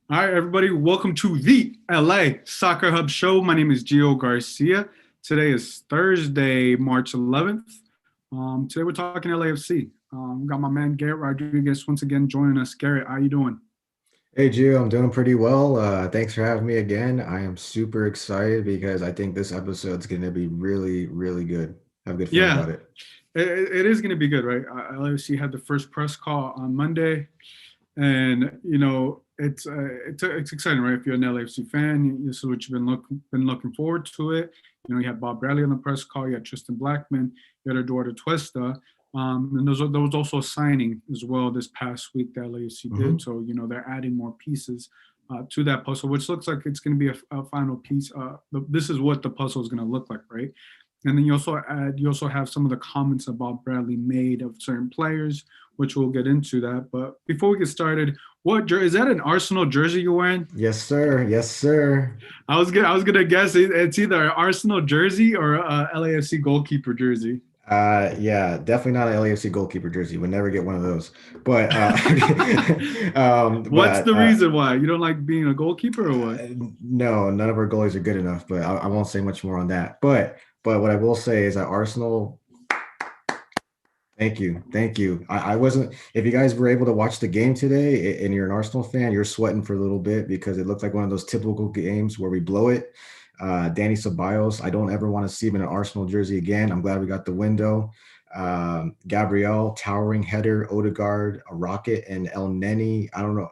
All right, everybody, welcome to the LA Soccer Hub Show. My name is Gio Garcia. Today is Thursday, March 11th. Today we're talking LAFC. Got my man Garrett Rodriguez once again joining us. Garrett, how you doing? Hey Gio, I'm doing pretty well. Thanks for having me again. I am super excited because I think this episode's going to be really, really good. I have a good feeling Yeah, about it. it is going to be good, right? LAFC had the first press call on Monday, and it's exciting, right? If you're an LAFC fan, this is what you've been looking forward to it. You had Bob Bradley on the press call, you had Tristan Blackman, you had Eduardo Tuesta, and there was also a signing as well this past week that LAFC did. Hmm. So they're adding more pieces to that puzzle, which looks like it's going to be a final piece. This is what the puzzle is going to look like, right? And then you also have some of the comments that Bob Bradley made of certain players, which we'll get into that. But before we get started, is that an Arsenal jersey you're wearing? Yes, sir. Yes, sir. I was gonna guess it's either an Arsenal jersey or a LAFC goalkeeper jersey. Yeah, definitely not an LAFC goalkeeper jersey. Would never get one of those. But What's the reason why you don't like being a goalkeeper or what? no, none of our goalies are good enough. But I won't say much more on that. But what I will say is that Arsenal. Thank you. Thank you. I wasn't, if you guys were able to watch the game today and you're an Arsenal fan, you're sweating for a little bit because it looked like one of those typical games where we blow it. Danny Ceballos, I don't ever want to see him in an Arsenal jersey again. I'm glad we got the window. Gabriel, towering header, Odegaard, a rocket, and El Neni. I don't know.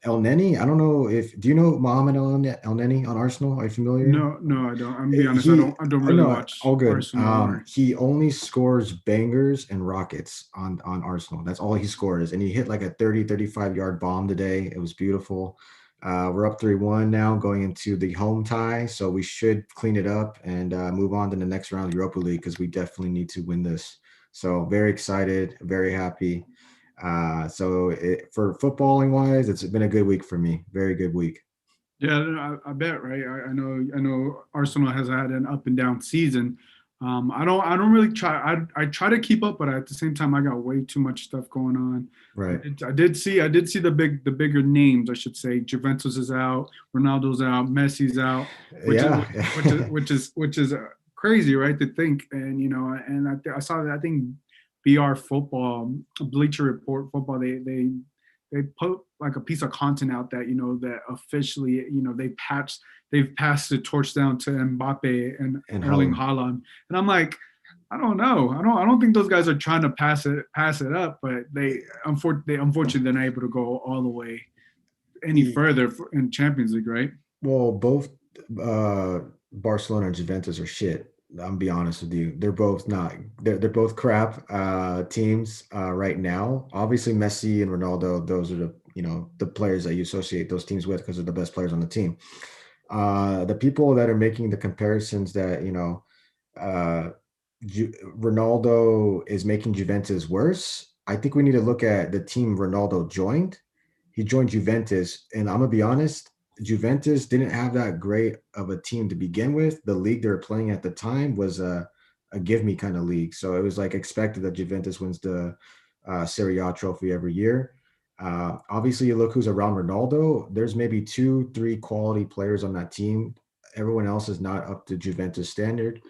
El Neni, I don't know if, do you know Mohamed El Neni on Arsenal? Are you familiar? No, no, I don't. I'm gonna be honest. I He, don't. I don't I really know, watch all good. Arsenal or. He only scores bangers and rockets on Arsenal. That's all he scores. And he hit like a 35 yard bomb today. It was beautiful. We're up 3-1 now going into the home tie. So we should clean it up and move on to the next round of Europa League because we definitely need to win this. So very excited, very happy. For footballing wise, it's been a good week for me. Very good week. Yeah, I bet, right? I know Arsenal has had an up and down season. I don't really try. I try to keep up, but at the same time, I got way too much stuff going on. Right. I did see the bigger names, I should say. Juventus is out, Ronaldo's out, Messi's out, which is Yeah. which is crazy, right? To think, and I saw that. I think BR Football, Bleacher Report Football, they put like a piece of content out that that officially they've passed the torch down to Mbappe and And Erling Holland. Haaland, and I'm like, I don't know, I don't think those guys are trying to pass it up, but unfortunately they're not able to go all the way any further in Champions League, right? Well, both uh Barcelona and Juventus are shit. I'm be honest with you. They're both not they're both crap teams right now. Obviously Messi and Ronaldo, those are the players that you associate those teams with because they're the best players on the team. The people that are making the comparisons that, uh Ronaldo is making Juventus worse. I think we need to look at the team Ronaldo joined. He joined Juventus, and I'm gonna be honest, Juventus didn't have that great of a team to begin with. The league they were playing at the time was a give me kind of league, so it was like expected that Juventus wins the Serie A trophy every year. Obviously, you look who's around Ronaldo. There's maybe two, three quality players on that team. Everyone else is not up to Juventus standard.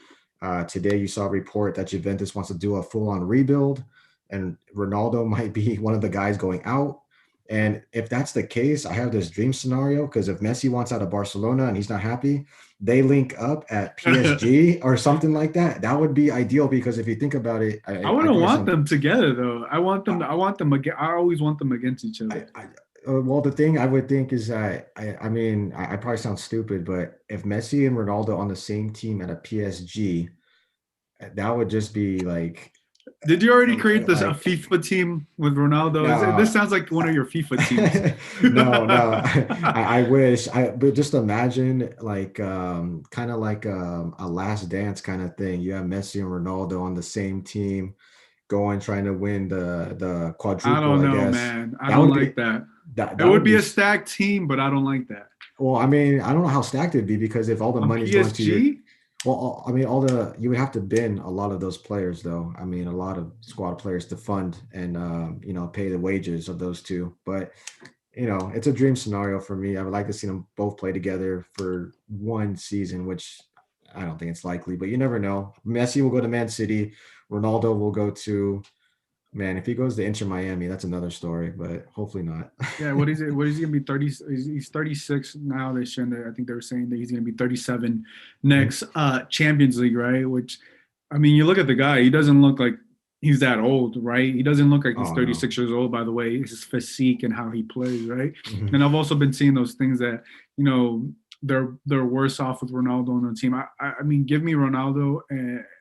Today, you saw a report that Juventus wants to do a full-on rebuild, and Ronaldo might be one of the guys going out. And if that's the case, I have this dream scenario because if Messi wants out of Barcelona and he's not happy, they link up at PSG or something like that. That would be ideal because if you think about it, I I wouldn't probably want sound them together though. I want them again. I always want them against each other. I well, the thing I would think is that I mean I probably sound stupid, but if Messi and Ronaldo on the same team at a PSG, that would just be Did you already create this a like FIFA team with Ronaldo? This no, sounds like one of your FIFA teams. no. I wish. But just imagine kind of like a last dance kind of thing. You have Messi and Ronaldo on the same team, going trying to win the I quadruple. don't I know, guess man. I that don't would like be that. It that would would be be. a stacked team, but I don't like that. Well, I mean, I don't know how stacked it'd be because if all the On money's going to your, PSG? I mean, all the you would have to bin a lot of those players, though. I mean, a lot of squad players to fund and pay the wages of those two. But it's a dream scenario for me. I would like to see them both play together for one season, which I don't think it's likely, but you never know. Messi will go to Man City. Ronaldo will go to, man, if he goes to Inter Miami, that's another story, but hopefully not. Yeah, what is it? What is he gonna be? 30. He's 36 now. They should. I think they were saying that he's gonna be 37 Mhm. next Champions League, right? Which, I mean, you look at the guy. He doesn't look like he's that old, right? He doesn't look like he's Oh no. 36 years old. By the way, his physique and how he plays, right? Mhm. And I've also been seeing those things that they're worse off with Ronaldo on the team. I mean, give me Ronaldo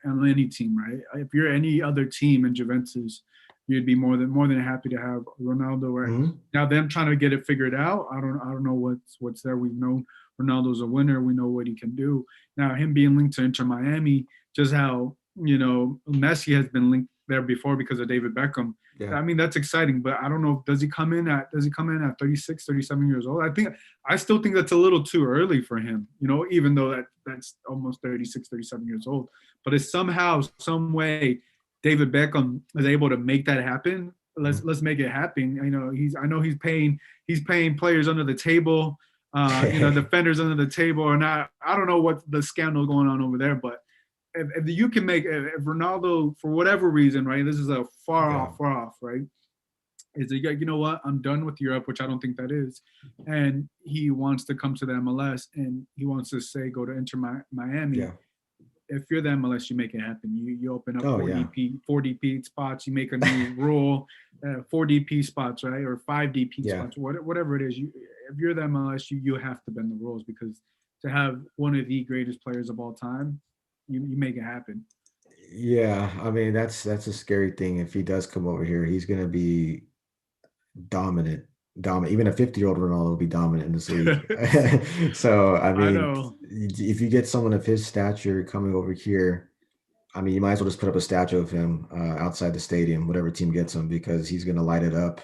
on any team, right? If you're any other team in Juventus, you'd be more than happy to have Ronaldo. Right Mhm. now, them trying to get it figured out. I don't know what's there. We know Ronaldo's a winner. We know what he can do. Now, him being linked to Inter Miami, just how Messi has been linked there before because of David Beckham. Yeah. I mean, that's exciting, but I don't know. Does he come in at 36, 37 years old? I still think that's a little too early for him, even though that's almost 36, 37 years old. But it's somehow, some way, David Beckham is able to make that happen. Let's Mhm. let's make it happen. I know he's paying players under the table, defenders under the table, or not. I don't know what the scandal going on over there, but if you can if Ronaldo, for whatever reason, right? This is a Yeah. far off, right? Is he like, you know what? I'm done with Europe, which I don't think that is, and he wants to come to the MLS, and he wants to say go to Inter Miami. Yeah. If you're the MLS, you make it happen. You open up Oh 4 yeah. DP 4 DP spots. You make a new rule, 4 DP spots, right, or 5 DP Yeah. spots, whatever it is. If you're the MLS, you have to bend the rules, because to have one of the greatest players of all time, you make it happen. Yeah. I mean, that's a scary thing. If he does come over here, he's gonna be dominant, dominant. Even a 50-year-old Ronaldo will be dominant in this league. So, I I mean, know. if you get someone of his stature coming over here, I mean, you might as well just put up a statue of him outside the stadium, whatever team gets him, because he's going to light it up.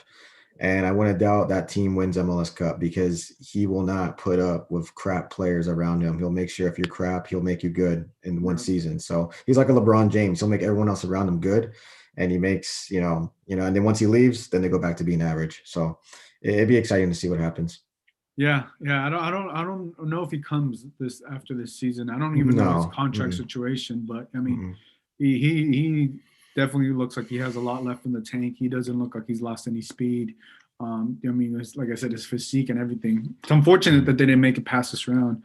And I wouldn't doubt that team wins MLS Cup because he will not put up with crap players around him. He'll make sure if you're crap, he'll make you good in one Yeah. season. So he's like a LeBron James. He'll make everyone else around him good, and he makes and then once he leaves, then they go back to being average. So it'd be exciting to see what happens. Yeah. I don't know if he comes this after this season. I don't even know his No, contract mm-mm, situation, but I mean, mm-mm. he definitely looks like he has a lot left in the tank. He doesn't look like he's lost any speed. I mean, like I said, his physique and everything. It's unfortunate Mhm. that they didn't make it past this round.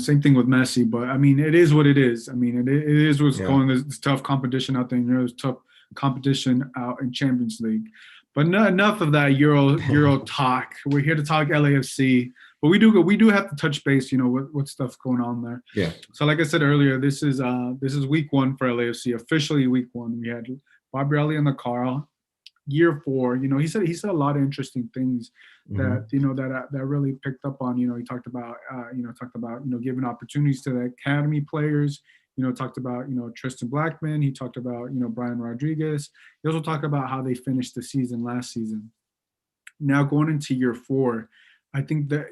Same thing with Messi, but I mean, it is what it is. I mean, it is what's Yeah. going. There's tough competition out there. There's tough competition out in Champions League. But no, enough of that Euro talk. We're here to talk LAFC, but we do have to touch base. What stuff's going on there. Yeah. So, like I said earlier, this is week one for LAFC. Officially, week one. We had Bobrelli in the car. Year four, he said a lot of interesting things that Hmm. that really picked up on. He talked about giving opportunities to the academy players. Talked about Tristan Blackman. He talked about Brian Rodriguez. He also talked about how they finished the season last season. Now going into year four, I think that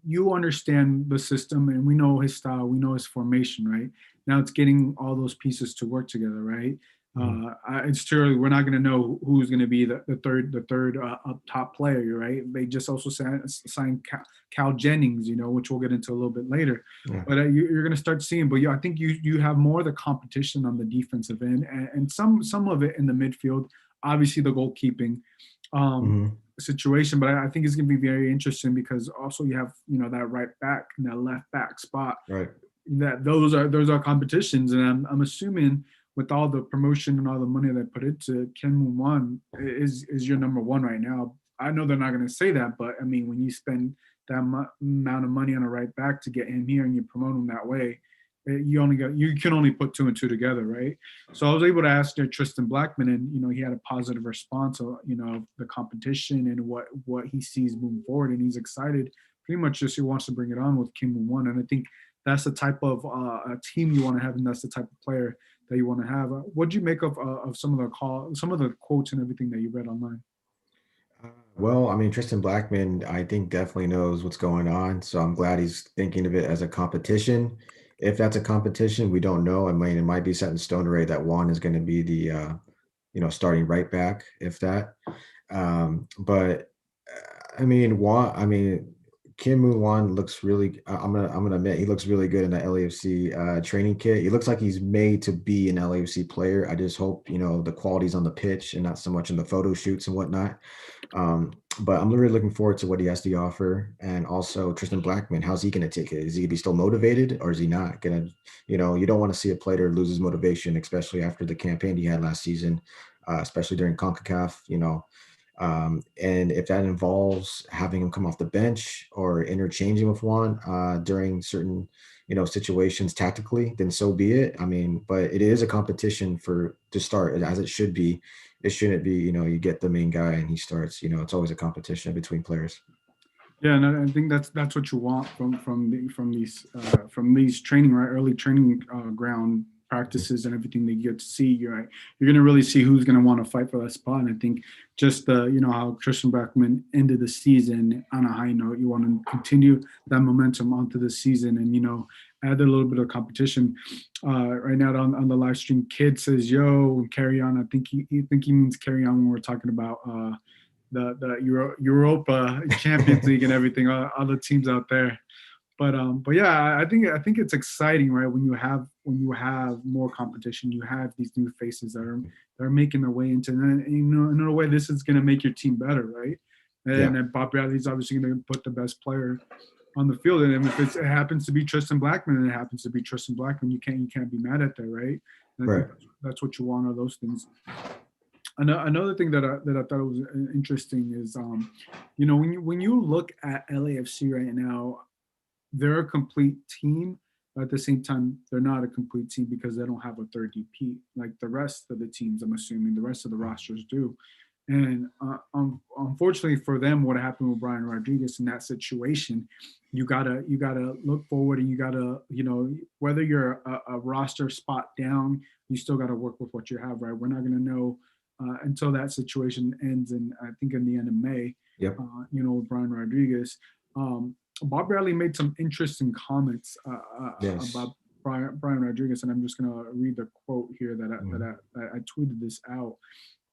you understand the system, and we know his style, we know his formation, right? Now it's getting all those pieces to work together, right? Hmm. It's too early. We're not going to know who's going to be the third up top player, right? They just also signed Cal Jennings, which we'll get into a little bit later. Yeah. But you're going to start seeing. But yeah, I think you have more of the competition on the defensive end, and some of it in the midfield. Obviously, the goalkeeping. Um, Hmm. situation, but I think it's going to be very interesting because also you have that right back and that left back spot. Right. That those are competitions, and I'm assuming with all the promotion and all the money they put into, Ken Moon is your number one right now. I know they're not going to say that, but I mean when you spend that amount of money on a right back to get him here and you promote him that way, you can only put two and two together, right? So I was able to ask Tristan Blackman, and he had a positive response of the competition and what he sees moving forward, and he's excited. Pretty much just he wants to bring it on with Kim Won, and I think that's the type of a team you want to have, and that's the type of player that you want to have. What do you make of some of the quotes and everything that you read online? Well, I mean, Tristan Blackman, I think definitely knows what's going on. So I'm glad he's thinking of it as a competition. If that's a competition, we don't know. I mean, it might be set in stone already that Juan is going to be the starting right back, if that. But I mean, Juan. I mean, Kim Moo Wan looks really. I'm gonna admit he looks really good in that LAFC training kit. He looks like he's made to be an LAFC player. I just hope the quality's on the pitch and not so much in the photo shoots and whatnot. But I'm really looking forward to what he has to offer, and also Tristan Blackman. How's he going to take it? Is he gonna be still motivated, or is he not going to? You don't want to see a player lose his motivation, especially after the campaign he had last season, especially during Concacaf. And if that involves having him come off the bench or interchanging with Juan during certain, situations tactically, then so be it. I mean, but it is a competition for to start as it should be. It shouldn't be, you get the main guy and he starts. It's always a competition between players. Yeah, and I think that's what you want from these training, right, early training ground practices and everything that you get to see. You're going to really see who's going to want to fight for that spot. And I think just how Christian Brackman ended the season on a high note, you want to continue that momentum onto the season and add a little bit of competition. Right now on the live stream, Kid says, "Yo, carry on." I think he means carry on when we're talking about. The Europa Champions League and everything, other teams out there. But yeah, I think it's exciting, right? When you have more competition, you have these new faces that are making their way into, and in a way, this is going to make your team better, right? Yeah, And then Bob Bradley's obviously going to put the best player on the field, and if it happens to be Tristan Blackman, and it happens to be Tristan Blackman, you can't be mad at that, right? And I right. think that's what you want, are those things. Another thing that I thought was interesting is, when you look at LAFC right now, they're a complete team, but at the same time, they're not a complete team because they don't have a third DP like the rest of the teams. I'm assuming the rest of the rosters do, and unfortunately for them, what happened with Brian Rodriguez in that situation, you gotta look forward, and you gotta whether you're a roster spot down, you still gotta work with what you have, right? We're not gonna know until that situation ends, and I think in the end of May, Yep. with Brian Rodriguez. Bob Bradley made some interesting comments Yes. about Brian Rodriguez, and I'm just gonna read the quote here Mm, that I tweeted this out,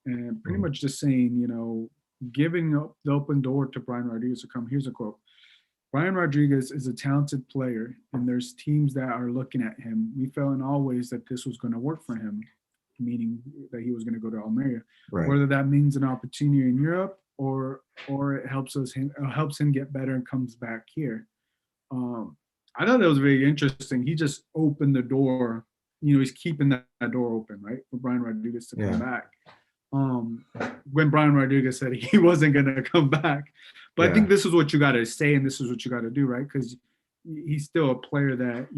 and pretty mm, much just saying, giving up the open door to Brian Rodriguez to come. Here's a quote: "Brian Rodriguez is a talented player, and there's teams that are looking at him. We felt in all ways that this was going to work for him, meaning that he was going to go to Almeria. right. Whether that means an opportunity in Europe or it helps him get better and comes back here." Um, I thought that was very interesting. He just opened the door. He's keeping that door open, right, for Brian Rodriguez to come Yeah. back. Um, when Brian Rodriguez said he wasn't going to come back, but I think Yeah. this is what you got to say, and this is what you got to do, right? Because he's still a player that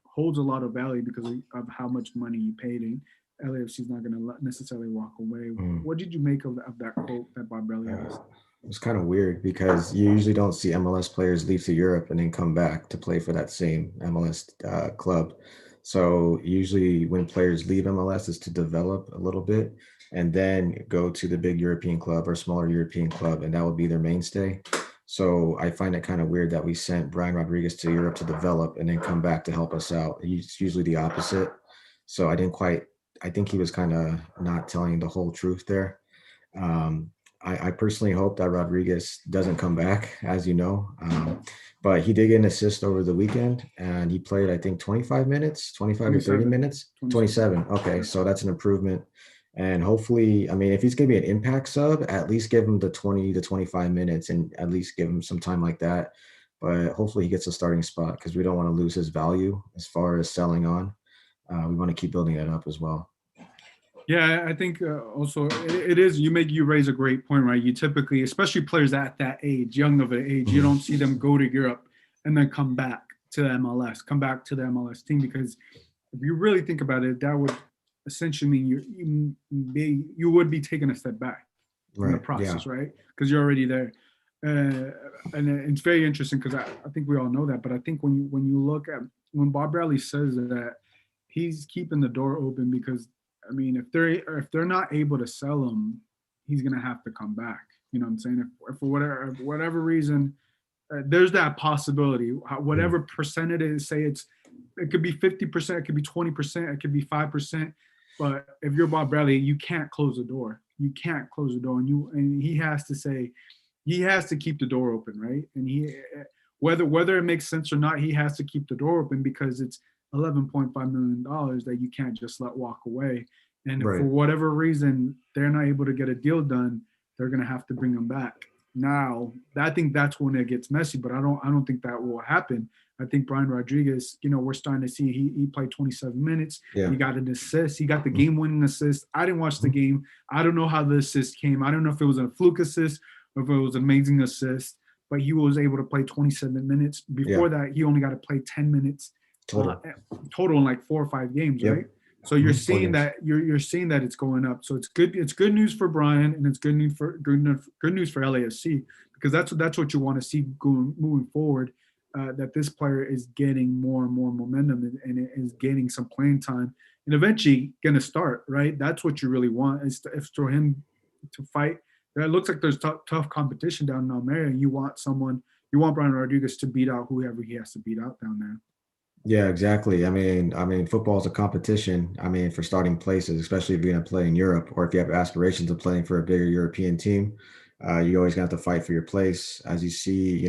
holds a lot of value because of how much money he paid, and LAFC is not going to necessarily walk away. Mm. What did you make of that quote that Bob Bradley had to say? It's kind of weird because you usually don't see MLS players leave to Europe and then come back to play for that same MLS club. So usually when players leave MLS is to develop a little bit and then go to the big European club or smaller European club, and that would be their mainstay. So I find it kind of weird that we sent Brian Rodriguez to Europe to develop and then come back to help us out. It's usually the opposite. So I think he was kind of not telling the whole truth there. Um, I personally hope that Rodriguez doesn't come back, as you know. But he did get an assist over the weekend, and he played, I think, 25 minutes, 25 to 30 27, minutes, 27. 27. Okay, Yeah. so that's an improvement. And hopefully, I mean, if he's going to be an impact sub, at least give him the 20 to 25 minutes and at least give him some time like that. But hopefully, he gets a starting spot because we don't want to lose his value as far as selling on. We want to keep building it up as well. Yeah, I think also it is. You raise a great point, right? You typically, especially players at that age, young of an age, you don't see them go to Europe and then come back to the MLS, come back to the MLS team, because if you really think about it, that would essentially mean you would be taking a step back in the Right. Yeah. process, right? Because you're already there. And it's very interesting because I think we all know that, but I think when you look at when Bob Bradley says that he's keeping the door open because I mean if they're not able to sell him, he's gonna have to come back. You know what I'm saying? If for whatever reason, there's that possibility. Mm, Whatever percent it is, say it could be 50%, it could be 20%, it could be 5%. But if you're Bob Bradley, you can't close the door. You can't close the door, and he has to say, he has to keep the door open, right? And he whether it makes sense or not, he has to keep the door open because it's $11.5 million that you can't just let walk away. And if for Right. whatever reason they're not able to get a deal done, they're gonna have to bring him back. Now, I think that's when it gets messy, but I don't think that will happen. I think Brian Rodriguez, we're starting to see he played 27 minutes. Yeah. He got an assist. He got the Mhm. game-winning assist. I didn't watch the Mhm. game. I don't know how the assist came. I don't know if it was a fluke assist or if it was an amazing assist, but he was able to play 27 minutes. Before Yeah. that, he only got to play 10 minutes Total. total in like 4 or 5 games, right? Yep. So you're 4 games. you're seeing that it's going up. So it's good. It's good news for Brian, and it's good news for LAFC because that's what you want to see moving forward. That this player is getting more and more momentum and is gaining some playing time, and eventually going to start. Right, that's what you really want is for him to fight. It looks like there's tough competition down in Almeria, and you want Brian Rodriguez to beat out whoever he has to beat out down there. Yeah, exactly. I mean, football is a competition. I mean, for starting places, especially if you're going to play in Europe or if you have aspirations of playing for a bigger European team, you always got to fight for your place. As you see,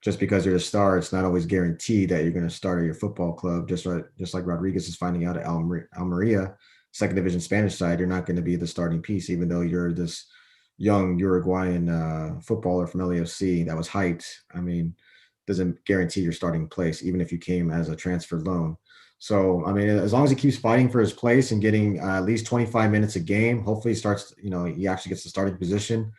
just because you're the star, it's not always guaranteed that you're going to start at your football club. Just like Rodriguez is finding out at Almeria, second division Spanish side, you're not going to be the starting piece, even though you're this young Uruguayan footballer from LAFC that was hyped. I mean, doesn't guarantee your starting place, even if you came as a transfer loan. So, I mean, as long as he keeps fighting for his place and getting at least 25 minutes a game, hopefully he starts, he actually gets the starting position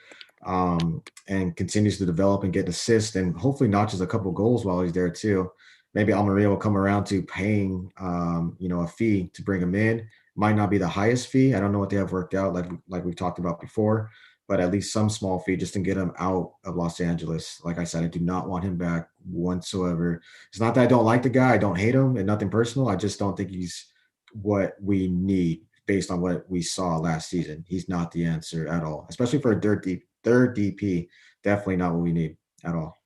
and continues to develop and get assists and hopefully notches a couple goals while he's there too. Maybe Almeria will come around to paying, a fee to bring him in. Might not be the highest fee. I don't know what they have worked out, like we've talked about before, but at least some small fee just to get him out of Los Angeles. Like I said, I do not want him back whatsoever. It's not that I don't like the guy. I don't hate him and nothing personal. I just don't think he's what we need based on what we saw last season. He's not the answer at all, especially for a third DP. Definitely not what we need at all.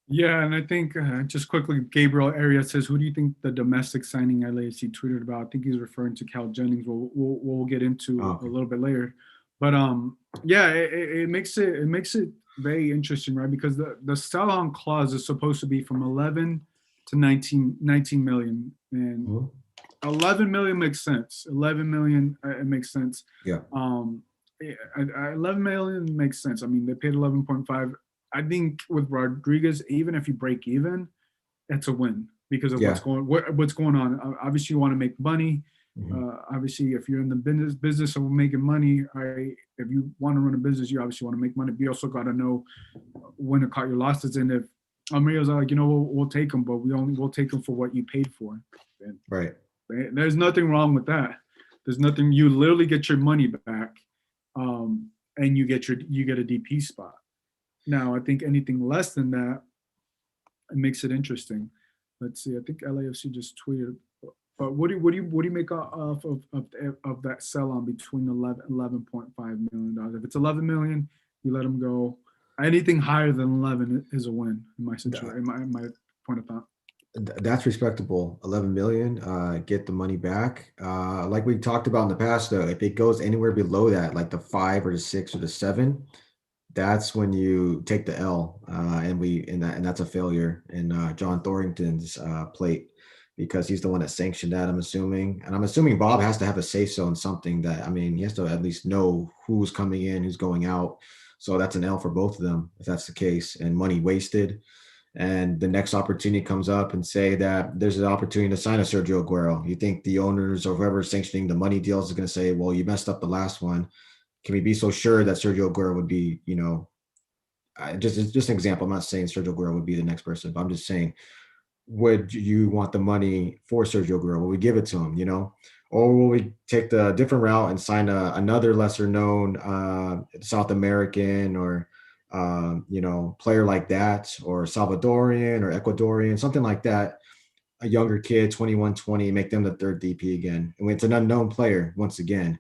Yeah, and I think just quickly, Gabriel Arias says, "Who do you think the domestic signing LAFC tweeted about?" I think he's referring to Cal Jennings. We'll get Oh, into a okay. little bit later, but yeah, it makes it very interesting, right? Because the sell on clause is supposed to be from 11 to 19 million, and Mhm. 11 million makes sense. 11 million, it makes sense. Yeah. Um, 11 million makes sense. I mean, they paid 11.5. I think with Rodriguez, even if you break even, it's a win because of Yeah. what's going on. Obviously, you want to make money. Mhm. Obviously, if you're in the business of making money, if you want to run a business, you obviously want to make money. But you also got to know when to cut your losses. And if Almeria's like, we'll take them, but we'll take them for what you paid for. And Right. there's nothing wrong with that. There's nothing. You literally get your money back, and you get a DP spot. Now, I think anything less than that, it makes it interesting. Let's see. I think LAFC just tweeted. But what do you make of that sell on between 11.5 million dollars? If it's 11 million, you let them go. Anything higher than 11 is a win in my situation. In my point of thought. That's respectable. 11 million, get the money back. Like we talked about in the past, though, if it goes anywhere below that, like the 5 or the 6 or the 7, that's when you take the L, and that's a failure in John Thornton's plate because he's the one that sanctioned that. I'm assuming, and I'm assuming Bob has to have a say so in something that I mean he has to at least know who's coming in, who's going out. So that's an L for both of them if that's the case, and money wasted and the next opportunity comes up and say that there's an opportunity to sign a Sergio Aguero. You think the owners or whoever's sanctioning the money deals is going to say, well, you messed up the last one. Can we be so sure that Sergio Aguero would be, just an example. I'm not saying Sergio Aguero would be the next person, but I'm just saying, would you want the money for Sergio Aguero? Will we give it to him, Or will we take the different route and sign another lesser known South American or player like that, or Salvadorian or Ecuadorian, something like that, a younger kid, 21, 20, make them the third DP again. And when it's an unknown player, once again,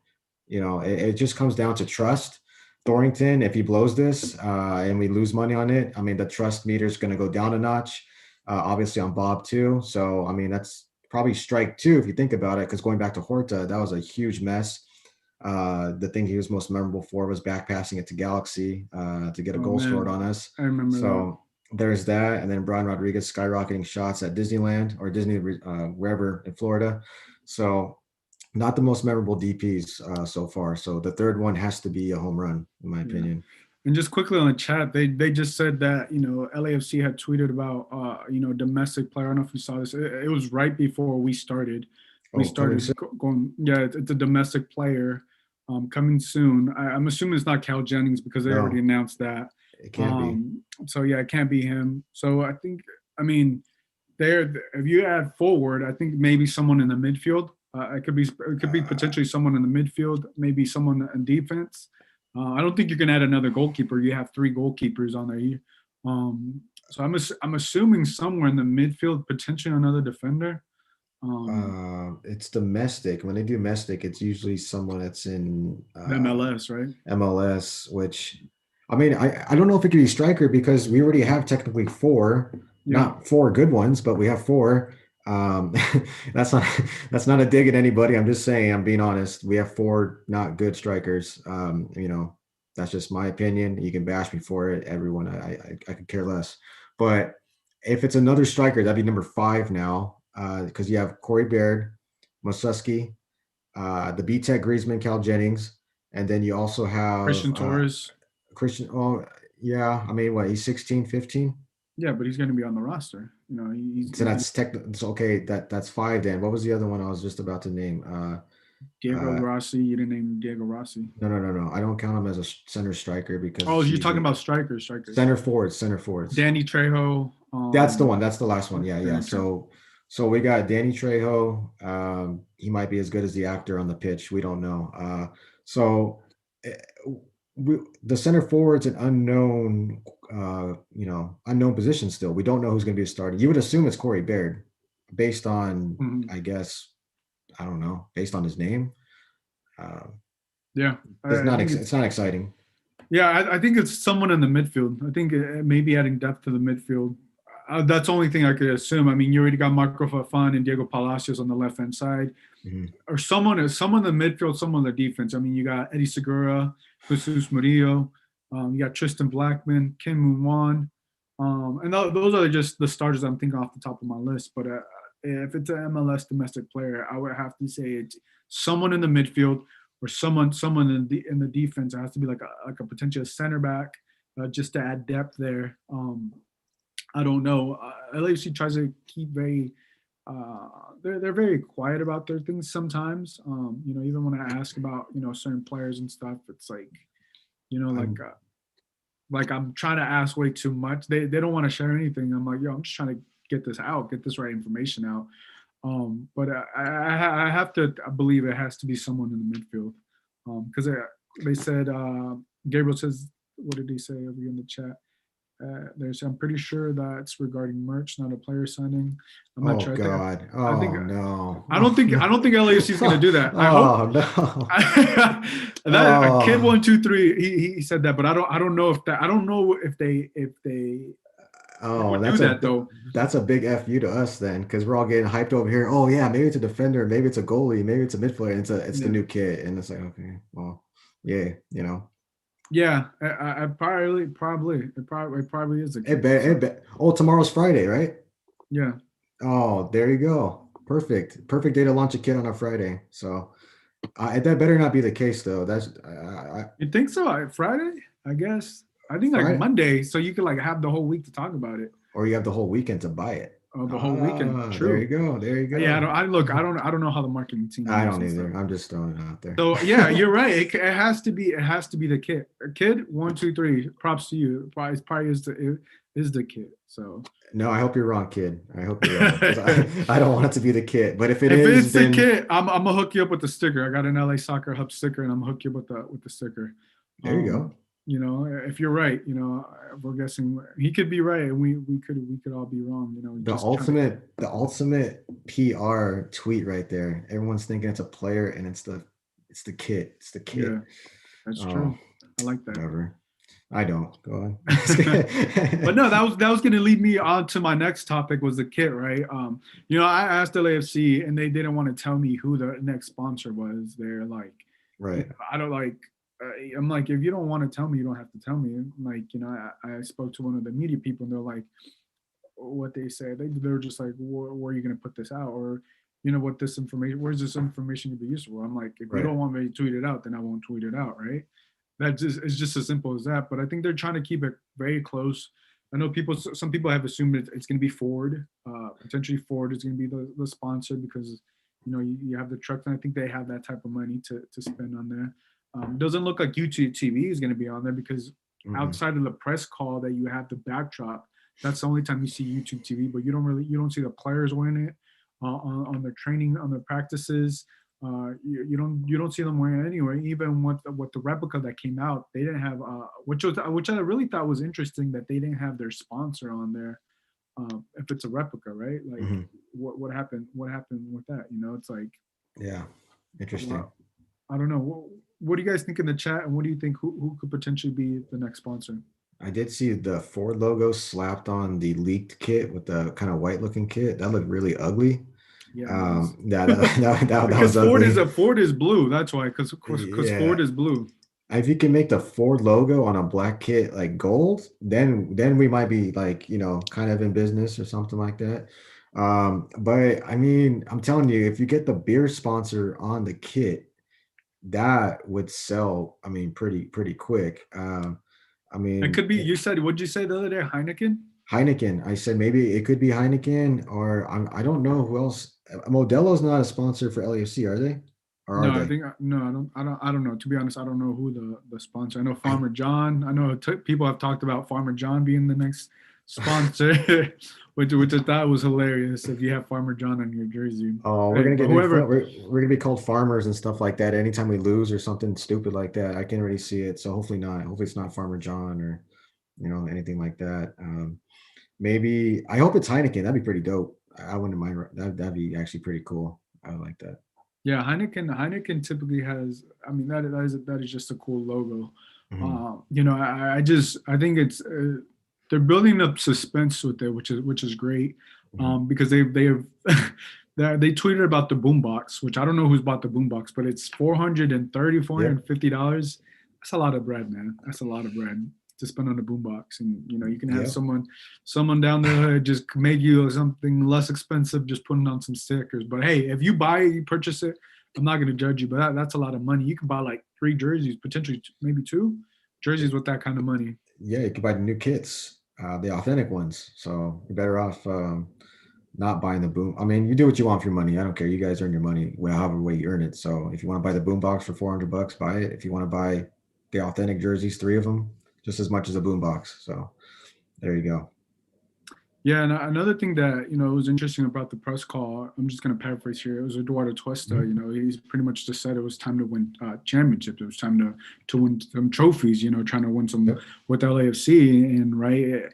it just comes down to trust. Thorrington, if he blows this and we lose money on it, I mean, the trust meter is going to go down a notch, obviously on Bob too. So, I mean, that's probably strike two if you think about it, because going back to Horta, that was a huge mess. The thing he was most memorable for was back passing it to Galaxy to get a Oh goal scored man, on us. I remember that. So there's that, and then Brian Rodriguez skyrocketing shots at Disneyland or Disney wherever in Florida. So not the most memorable DPs so far. So the third one has to be a home run, in my Yeah. opinion. And just quickly on the chat, they just said that LAFC had tweeted about domestic player. I don't know if you saw this. It was right before we started. We Oh, coming started soon. going. Yeah, it's a domestic player coming soon. I'm assuming it's not Cal Jennings because they already No, announced that. it can't be. So yeah, it can't be him. So I think there. If you add forward, I think maybe someone in the midfield. It could be potentially someone in the midfield, maybe someone in defense. I don't think you can add another goalkeeper. You have three goalkeepers on there. So I'm assuming somewhere in the midfield, potentially another defender. Um, It's domestic. When they do domestic, it's usually someone that's in the MLS, right? MLS, which I mean, I don't know if it could be striker because we already have technically four, Yeah. not four good ones, but we have four. Um, that's not that's not a dig at anybody. I'm just saying, I'm being honest. We have four not good strikers. That's just my opinion. You can bash me for it. Everyone, I could care less. But if it's another striker, that'd be number 5 now, because you have Corey Baird, Mosuski, the B-Tech Griezmann, Cal Jennings, and then you also have Christian Torres. Christian. Oh, yeah. I mean, what? He's 16, 15. Yeah, but he's going to be on the roster. So that's it's okay. That's 5 then. What was the other one I was just about to name? Diego Uh, Rossi. You didn't name Diego Rossi. no. I don't count him as a center striker because Oh, it's you're talking usually about strikers. center forwards. Danny Trejo. That's the one. That's the last one. Yeah. Danny Trejo. So we got Danny Trejo. He might be as good as the actor on the pitch. We don't know. So eh, the center forward's an unknown, unknown position still. We don't know who's going to be a starter. You would assume it's Corey Baird, based on, Mhm. I guess, I don't know, based on his name. Yeah, I think It's not exciting. yeah, I think it's someone in the midfield. I think maybe adding depth to the midfield. That's the only thing I could assume. I mean, you already got Marco Fafan and Diego Palacios on the left hand side, Mhm. or someone in the midfield, someone in the defense. I mean, you got Eddie Segura, Jesus Murillo, you got Tristan Blackman, Kim Moon Wan, and those are just the starters I'm thinking off the top of my list. But if it's an MLS domestic player, I would have to say it's someone in the midfield or someone in the defense. It has to be like a potential center back, just to add depth there. I don't know. LAFC tries to keep very. They're very quiet about their things sometimes. Even when I ask about certain players and stuff, it's like you know like I'm, uh, like I'm trying to ask way too much. They don't want to share anything. I'm like, yo, I'm just trying to get this out, get this right information out. But I have to believe it has to be someone in the midfield because they said Gabriel says, what did he say over here in the chat? I'm pretty sure that's regarding merch, not a player signing. I'm not oh sure. God. I think Oh no. I don't think No. I don't think LAFC is going to do that. I hope Oh no. that a kid Oh. 1 2 3 he said that, but I don't know if they Oh, would do that though. that's a big FU to us then, because we're all getting hyped over here. Oh yeah, maybe it's a defender, maybe it's a goalie, maybe it's a midfielder, and it's the Yeah. new kid, and it's like okay, well, yeah. Yeah, I probably is a kid. So Oh, tomorrow's Friday, right? yeah, Oh, there you go. Perfect day to launch a kid on a Friday. So that better not be the case though. That's you think so? Friday, I guess. I think like Friday, Monday, so you could like have the whole week to talk about it. or you have the whole weekend to buy it. The whole weekend. There you True. go. There you Yeah, go. I don't know how the marketing team I moves don't and stuff. either. I'm just throwing it out there. So yeah, you're right. It has to be. It has to be the kid. A kid. 1 2 3. Props to you. Probably is the kid. So No, I hope you're wrong, kid. I hope you're wrong, because I don't want it to be the kid. But if it if is, it's the then kid, I'm gonna hook you up with the sticker. I got an LA Soccer Hub sticker, and I'm gonna hook you up with the sticker. there you go. If you're right, we're guessing he could be right, and we could all be wrong. Just trying to. The ultimate PR tweet right there. Everyone's thinking it's a player, and it's the kid. It's the Yeah, kid. that's Oh, true. I like that. whatever. I don't. Go on. But no, that was going to lead me on to my next topic was the kit, right? I asked LAFC and they didn't want to tell me who the next sponsor was. They're like, Right. I don't like. I'm like, if you don't want to tell me, you don't have to tell me. Like, I spoke to one of the media people, and they're like, what they say. They're just like, where are you going to put this out? Or, what this information, where's this information going to be useful? I'm like, if you Right. don't want me to tweet it out, then I won't tweet it out, right? That just it's just as simple as that. But I think they're trying to keep it very close. I know some people have assumed it's going to be Ford. Potentially Ford is going to be the sponsor because you have the trucks, and I think they have that type of money to spend on there. Doesn't look like YouTube TV is going to be on there because Mm-mm. outside of the press call that you have the backdrop, that's the only time you see YouTube TV. But you don't see the players wearing it on their training, on their practices. You don't see them wearing it anyway. Even what the replica that came out, they didn't have which I really thought was interesting that they didn't have their sponsor on there. If it's a replica, right? Like Mm-hmm. what happened? What happened with that? It's like, Yeah. Interesting. well, I don't know. What do you guys think in the chat, and what do you think who could potentially be the next sponsor? I did see the Ford logo slapped on the leaked kit with the kind of white looking kit. That looked really ugly. Yeah, it does. Yeah, that Because was ugly. Ford is blue. That's why. Because Yeah. Ford is blue. If you can make the Ford logo on a black kit like gold, then we might be like, kind of in business or something like that. But I mean, I'm telling you, if you get the beer sponsor on the kit, that would sell, I mean, pretty quick. I It mean, could be. You said. What'd you say the other day? Heineken. Heineken. I said maybe it could be Heineken, or I don't know who else. Modelo's not a sponsor for LAFC, are they? Or are No, I they? think no. I don't know. To be honest, I don't know who the sponsor. I know I Farmer John. I know people have talked about Farmer John being the next sponsor, which I thought was hilarious. If you have Farmer John on your jersey, Oh, we're hey, gonna but get made fun. whoever. We're gonna be called farmers and stuff like that anytime we lose or something stupid like that. I can already see it. So hopefully not. Hopefully it's not Farmer John or anything like that. Maybe I hope it's Heineken. That'd be pretty dope. I wouldn't mind. That'd be actually pretty cool. I would like that. Yeah, Heineken typically has. I mean, that is just a cool logo. Mhm. I think it's they're building up suspense with it, which is great. Mhm. Because they have they tweeted about the boombox, which I don't know who's bought the boombox, but it's 430 four hundred Yep. and fifty dollars. That's a lot of bread, man. That's a lot of bread to spend on a boombox, and you can have Yep. someone down there just make you something less expensive, just putting on some stickers. But hey, if you purchase it, I'm not going to judge you, but that's a lot of money. You can buy like 3 jerseys, potentially maybe two jerseys with that kind of money. Yeah, you can buy the new kits, the authentic ones. So you're better off not buying the boom. I mean, you do what you want for your money. I don't care. You guys earn your money, however way you earn it. So if you want to buy the boom box for $400, buy it. If you want to buy the authentic jerseys, three of them, just as much as a boom box. So there you go. Yeah, and another thing that was interesting about the press call. I'm just going to paraphrase here. It was Eduardo Tuesta. Mhm. He's pretty much just said it was time to win championships. It was time to win some trophies. Trying to win some Yep. with LAFC, and right.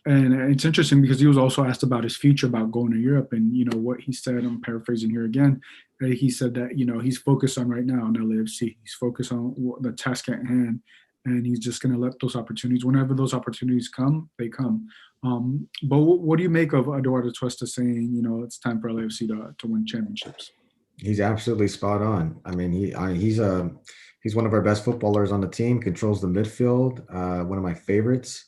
And it's interesting because he was also asked about his future, about going to Europe, and what he said. I'm paraphrasing here again. He said that he's focused on right now on LAFC. He's focused on the task at hand, and he's just going to let those opportunities, whenever those opportunities come, they come. But what do you make of Eduardo Tuesta saying, it's time for LAFC to win championships? He's absolutely spot on. I mean, he's one of our best footballers on the team. Controls the midfield. One of my favorites.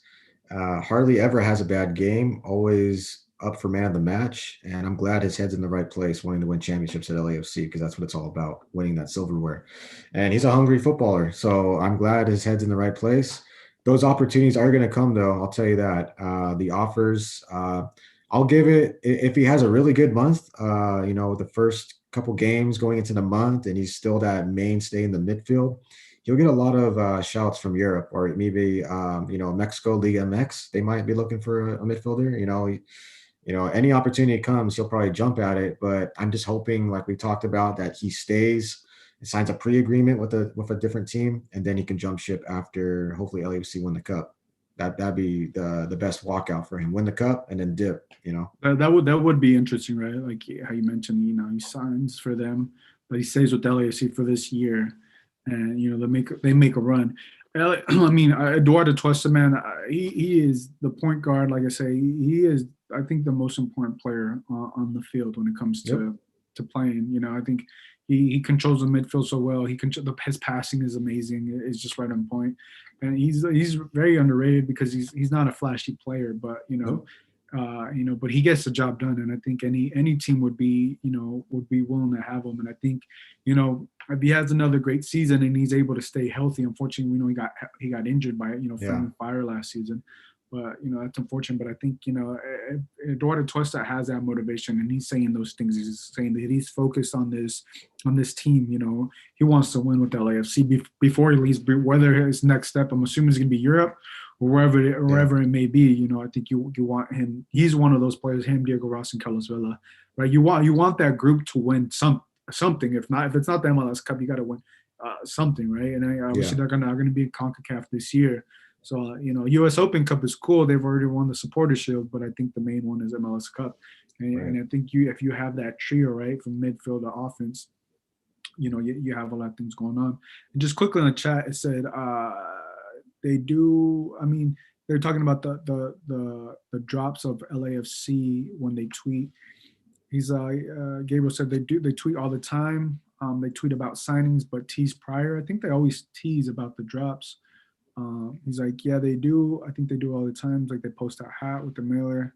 Hardly ever has a bad game. Always up for man of the match. And I'm glad his head's in the right place, wanting to win championships at LAFC because that's what it's all about, winning that silverware. And he's a hungry footballer, so I'm glad his head's in the right place. Those opportunities are going to come, though. I'll tell you that. The offers. I'll give it if he has a really good month. The first couple games going into the month, and he's still that mainstay in the midfield. He'll get a lot of shouts from Europe, or maybe Mexico Liga MX. They might be looking for a midfielder. Any opportunity comes, he'll probably jump at it. But I'm just hoping, like we talked about, that he stays, signs a pre-agreement with a different team, and then he can jump ship after hopefully LAFC win the cup. That'd be the best walkout for him. Win the cup and then dip. That would be interesting, right? Like how you mentioned, he signs for them, but he stays with LAFC for this year, and they make a run. I mean, Eduardo Tuesta, man, he is the point guard. Like I say, he is, I think, the most important player on the field when it comes Yep. to play in. You know, I think he controls the midfield so well. His passing is amazing. It's just right on point, and he's very underrated because he's not a flashy player, but Nope. but he gets the job done, and I think any team would be willing to have him, and I think if he has another great season and he's able to stay healthy. Unfortunately, we know he got injured by Yeah. friendly fire last season, but that's unfortunate. But I think Eduardo Tuesta has that motivation, and he's saying those things. He's saying that he's focused on this team. He wants to win with LAFC before he leaves. Whether his next step, I'm assuming, is going to be Europe or wherever it may be. I think you want him. He's one of those players. Him, Diego Ross, and Carlos Vela, right? You want that group to win something. If it's not the MLS Cup, you got to win something, right? And obviously they're gonna be in CONCACAF this year. So U.S. Open Cup is cool. They've already won the Supporter Shield, but I think the main one is MLS Cup. And I think if you have that trio, right, from midfield to offense, you have a lot of things going on. And just quickly in the chat, it said they do. I mean, they're talking about the drops of LAFC when they tweet. He's Gabriel said they tweet all the time. They tweet about signings, but tease prior. I think they always tease about the drops. He's like, yeah, they do. I think they do all the time. Like they post a hat with the mailer.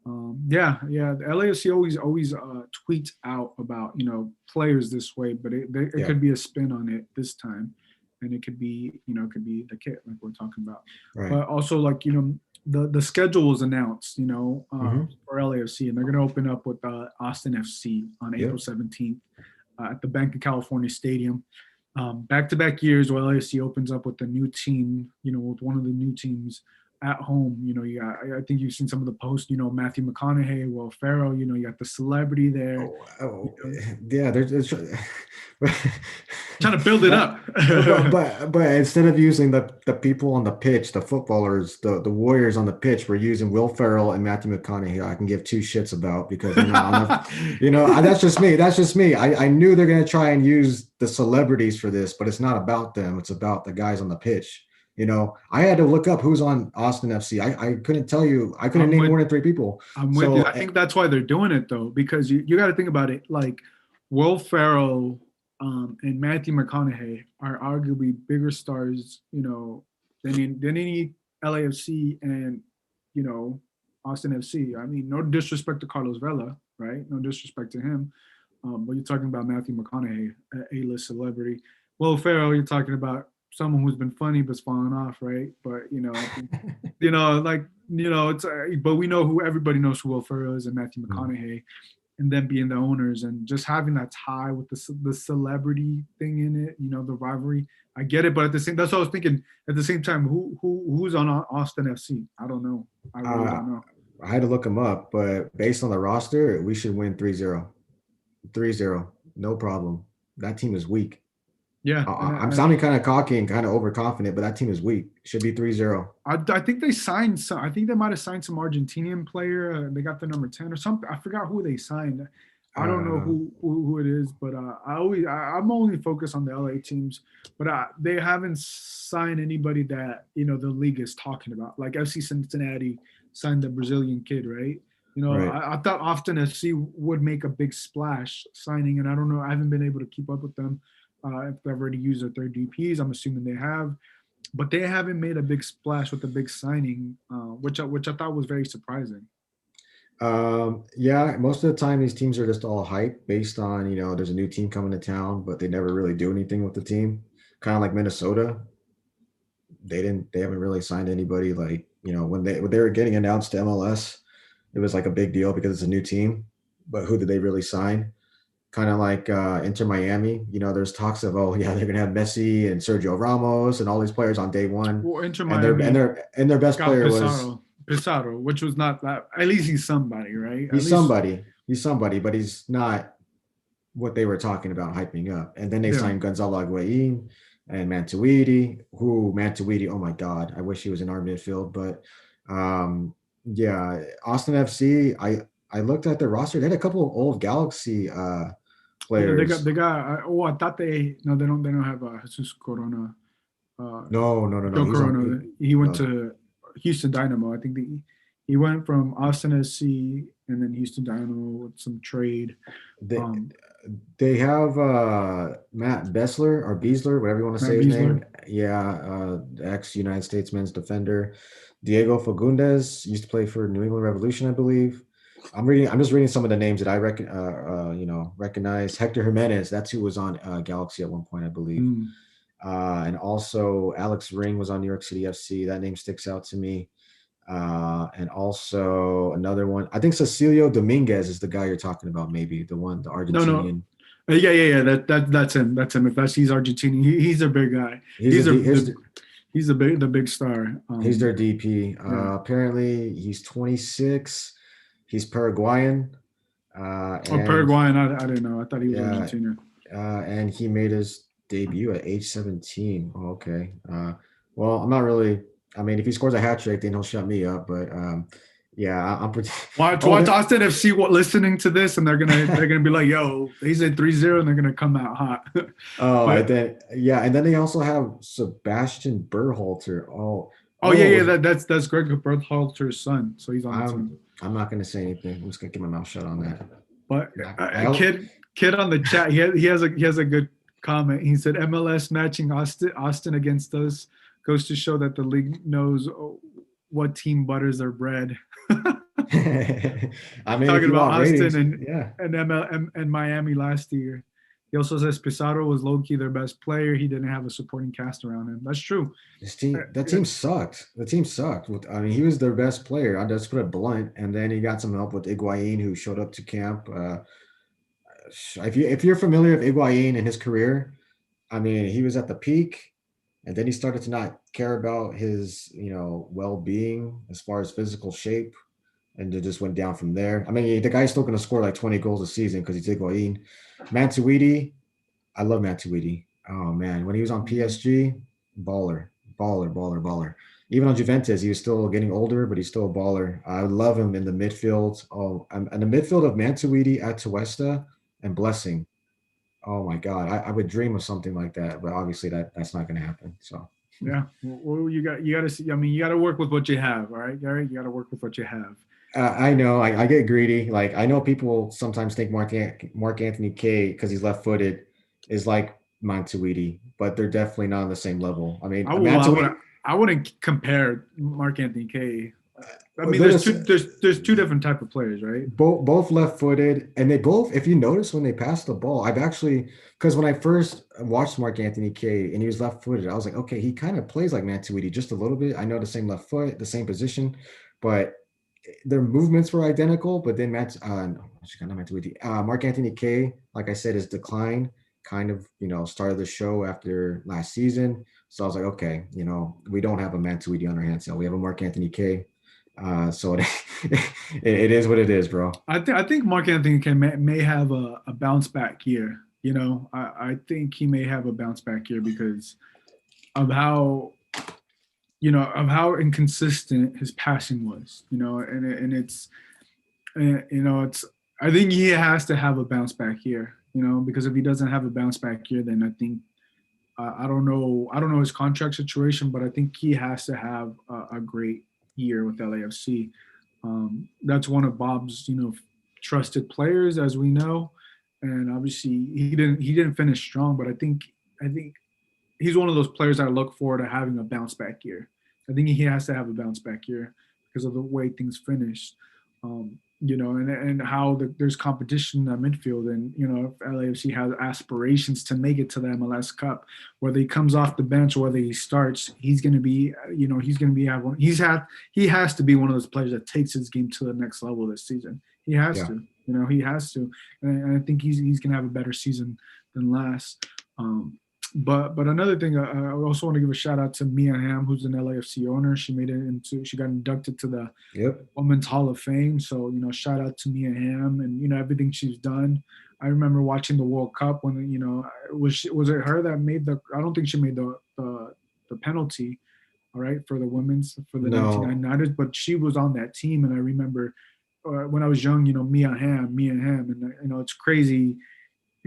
The LAFC always tweets out about players this way, but it could be a spin on it this time, and it could be the kit like we're talking about. Right. But also like the schedule was announced for LAFC, and they're going to open up with Austin FC on April 17th at the Bank of California Stadium. Back-to-back years where LAFC opens up with a new team, with one of the new teams at home. I think you've seen some of the posts, Matthew McConaughey, Will Ferrell, you got the celebrity there. Yeah, there's trying to build it up. but instead of using the people on the pitch, the footballers, the warriors on the pitch, we're using Will Ferrell and Matthew McConaughey. I can give two shits about because they're not that's just me. I knew they're going to try and use the celebrities for this, but it's not about them. It's about the guys on the pitch. I had to look up who's on Austin FC. I couldn't tell you. I couldn't name more than 3 people. I'm with you. I think that's why they're doing it, though, because you got to think about it. Like Will Ferrell and Matthew McConaughey are arguably bigger stars, than any LAFC and, Austin FC. I mean, no disrespect to Carlos Vela, right? No disrespect to him. But you're talking about Matthew McConaughey, an A-list celebrity. Will Ferrell, you're talking about someone who's been funny but's fallen off, right? But but we know who everybody knows who Will Ferrell is and Matthew McConaughey, and them being the owners and just having that tie with the celebrity thing in it, the rivalry. I get it, but that's what I was thinking. At the same time, who's on Austin FC? I don't know. I really don't know. I had to look them up, but based on the roster, we should win 3-0. 3-0, no problem. That team is weak. Yeah, I'm sounding kind of cocky and kind of overconfident, but that team is weak. Should be 3-0. I think they signed some. I think they might have signed some Argentinian player. They got the number 10 or something. I forgot who they signed. I don't know who it is, but I'm only focused on the LA teams. But they haven't signed anybody that the league is talking about. Like FC Cincinnati signed the Brazilian kid, right? Right. I thought Austin FC would make a big splash signing, and I don't know. I haven't been able to keep up with them. If they've already used their third DPs, I'm assuming they have, but they haven't made a big splash with a big signing, which I thought was very surprising. Most of the time these teams are just all hype based on there's a new team coming to town, but they never really do anything with the team. Kind of like Minnesota, they haven't really signed anybody. Like when they were getting announced to MLS, it was like a big deal because it's a new team, but who did they really sign? Kind of like Inter Miami, there's talks of they're gonna have Messi and Sergio Ramos and all these players on day one. Well, Inter Miami and their best player was Pizarro, which was not that. At least he's somebody, right? He's somebody, but he's not what they were talking about hyping up. And then they signed Gonzalo Higuain and Mantuidi. Oh my God, I wish he was in our midfield. But Austin FC. I looked at their roster. They had a couple of old Galaxy players. Yeah, they got. I thought they don't have Jesus Corona. No. Corona. He went to Houston Dynamo. I think he went from Austin SC and then Houston Dynamo with some trade. They Um, they have Matt Bessler or Beasler, whatever you want to Matt say his name. Beasler. Yeah, ex United States men's defender. Diego Fagundes used to play for New England Revolution, I believe. I'm just reading some of the names that I recognize. Hector Jimenez, that's who was on Galaxy at one point, I believe. Mm. And also Alex Ring was on New York City FC. That name sticks out to me. And also another one. I think Cecilio Dominguez is the guy you're talking about, maybe the one, the No, no. Argentinian. Yeah. That's him. That's him. If that's he's Argentinian, he's a big guy. He's a He's a D, he's the big star. he's their DP. Yeah. Apparently he's 26. He's Paraguayan. Oh, And Paraguayan. I didn't know. I thought he was yeah, Argentinian. and he made his debut at age 17. Oh, okay. Well, I'm not really. I mean, if he scores a hat trick, then he'll shut me up. But yeah, I'm pretty. Watch Oh, Austin FC listening to this, and they're gonna be like, "Yo, they said 3-0, and they're gonna come out hot." oh, and But then yeah, and then they also have Sebastian Berhalter. oh yeah, Was that's Greg Berhalter's son, so he's on the team. I'm not gonna say anything. I'm just gonna keep my mouth shut on that. But a I kid on the chat, he has a good comment. He said MLS matching Austin against us goes to show that the league knows what team butters their bread. I mean, if Talking you about want Austin ratings, yeah. and and Miami last year. He also says Pizarro was low key their best player. He didn't have a supporting cast around him. That's true. That team sucked. The team sucked. I mean, he was their best player. I just put it blunt. And then he got some help with Higuain, who showed up to camp. If you're familiar with Higuain and his career, I mean, he was at the peak, and then he started to not care about his, well being as far as physical shape, and it just went down from there. I mean, the guy's still going to score like 20 goals a season because he's Higuain. Mantuidi, I love Matuidi. Oh man, when he was on PSG, baller, baller, baller, baller. Even on Juventus, he was still getting older, but he's still a baller. I love him in the midfield. Oh, in the midfield of Matuidi, Atuesta, and Blessing. Oh my God, I would dream of something like that, but obviously that's not going to happen. So Yeah. Well, you got to see. I mean, you got to work with what you have. All right, Gary. You got to work with what you have. I know I get greedy. Like I know people sometimes think Mark Anthony K, because he's left-footed, is like Mantuidi, but they're definitely not on the same level. I mean, Mantuidi. I wouldn't compare Mark Anthony K. I mean, They're there's two different type of players, right? both left-footed, and they both, if you notice when they pass the ball, I've actually, because when I first watched Mark Anthony K and he was left-footed, I was like, okay, he kind of plays like Mantuidi just a little bit. I know the same left foot, the same position, but their movements were identical. But then no, not Mantuidi, Mark Anthony K, like I said, his decline kind of started the show after last season. So I was like, okay, we don't have a Mantuidi on our hands now. We have a Mark Anthony K. So it is what it is, bro. I think Mark Anthony may have a bounce back year. I think he may have a bounce back year because of how inconsistent his passing was. And it's I think he has to have a bounce back year. Because if he doesn't have a bounce back year, then I think I don't know his contract situation, but I think he has to have a great year with LAFC. That's one of Bob's, trusted players, as we know, and obviously he didn't finish strong, but I think he's one of those players I look forward to having a bounce back year. I think he has to have a bounce back year because of the way things finished. And how there's competition in that midfield, and if LAFC has aspirations to make it to the MLS Cup, whether he comes off the bench or whether he starts, he's going to be, he has to be one of those players that takes his game to the next level this season. He has to, he has to, and I think he's going to have a better season than last. But another thing, I also want to give a shout out to Mia Hamm, who's an LAFC owner. She got inducted to the Women's Hall of Fame. So shout out to Mia Hamm and everything she's done. I remember watching the World Cup when was it her that made the? I don't think she made the penalty, all right, for the 1999ers, but she was on that team, and I remember when I was young, Mia Hamm, and it's crazy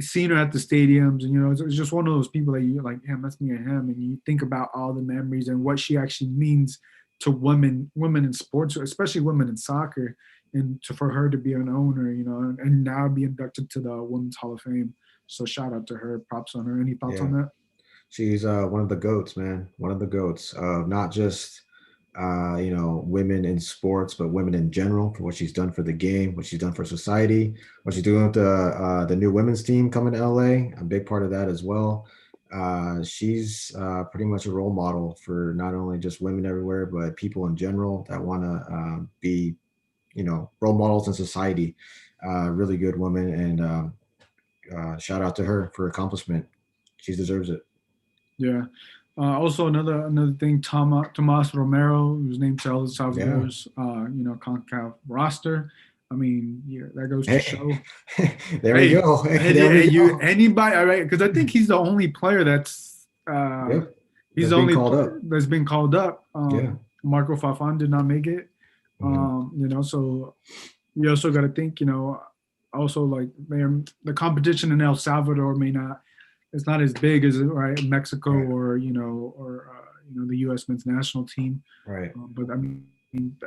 seeing her at the stadiums, and it's just one of those people that you're like, damn, that's Mia Hamm, and you think about all the memories and what she actually means to women in sports, especially women in soccer. and for her to be an owner, and now be inducted to the Women's Hall of Fame. So shout out to her. Props on her. Any thoughts on Yeah. that? She's one of the goats, man. One of the goats. Not just women in sports, but women in general for what she's done for the game, what she's done for society, what she's doing with the new women's team coming to LA. A big part of that as well. She's pretty much a role model for not only just women everywhere, but people in general that want to be, role models in society. Really good woman, and shout out to her for accomplishment. She deserves it. Yeah. Also, another thing, Tomas Romero, who's named to El Yeah. Salvador's CONCACAF roster. I mean, yeah, that goes to Hey, show. there we Hey, go. Hey, hey, there hey, we you go. anybody? All right, because I think he's the only player Yep. he's That's the being only called up. that's been called up. Yeah. Marco Fafan did not make it. Mhm. So you also got to think, also like the competition in El Salvador may not, it's not as big as right Mexico Right. or the U.S. men's national team. Right. But I mean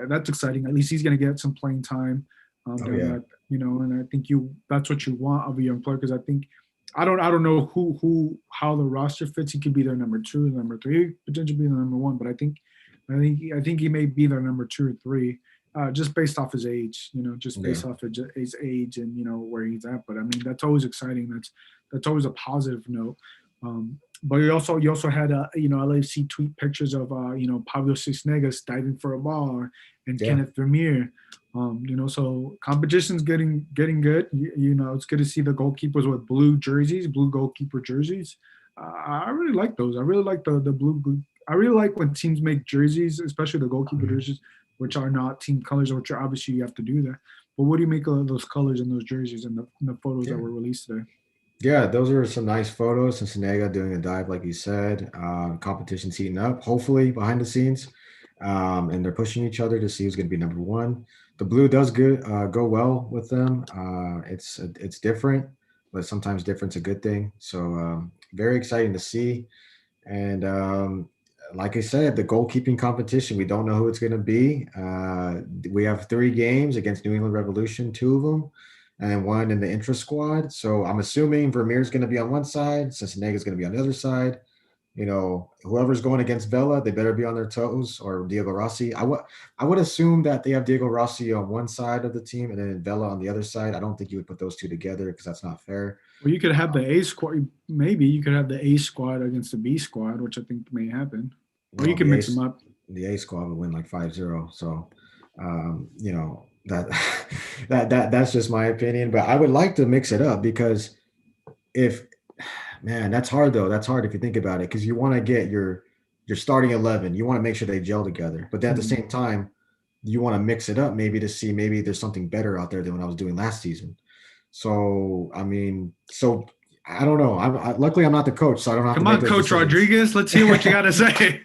that's exciting. At least he's going to get some playing time Oh during yeah. that. And I think that's what you want of a young player, because I don't know who how the roster fits. He could be their number two, number three, potentially be the number one. But I think he may be their number two or three, just based off his age. Just Yeah. based off his age and where he's at. But I mean that's always exciting. That's always a positive note. But you also had LAFC tweet pictures of Pablo Cisnegas diving for a ball, and Yeah. Kenneth Vermeer. So competition's getting good. It's good to see the goalkeepers with blue goalkeeper jerseys. I really like those. I really like the blue. I really like when teams make jerseys, especially the goalkeeper Mhm. jerseys, which are not team colors, which are obviously you have to do that. But what do you make of those colors and those jerseys and the photos that Yeah. were released today? Yeah, those are some nice photos. Cincinnati doing a dive, like you said. Competition's heating up, hopefully behind the scenes, and they're pushing each other to see who's going to be number one. The blue does go well with them. It's different, but sometimes different's a good thing. So very exciting to see. And like I said, the goalkeeping competition, we don't know who it's going to be. We have 3 games against New England Revolution, 2 of them, and then 1 in the intra squad. So I'm assuming Vermeer's going to be on one side, Cincinnati is going to be on the other side. Whoever's going against Vela, they better be on their toes, or Diego Rossi. I would assume that they have Diego Rossi on one side of the team and then Vela on the other side. I don't think you would put those two together because that's not fair. Or you could have the A squad. Maybe you could have the A squad against the B squad, which I think may happen. Or you Well, can mix them up. the A squad would win like 5-0. So, that that's just my opinion. But I would like to mix it up because if man, that's hard though. That's hard if you think about it because you want to get your starting 11. You want to make sure they gel together. But then at the Mhm. same time, you want to mix it up maybe to see maybe there's something better out there than what I was doing last season. So I mean, I don't know. Luckily I'm not the coach, so I don't have to Come make on, those Coach decisions. Rodriguez. Let's hear what you got to say.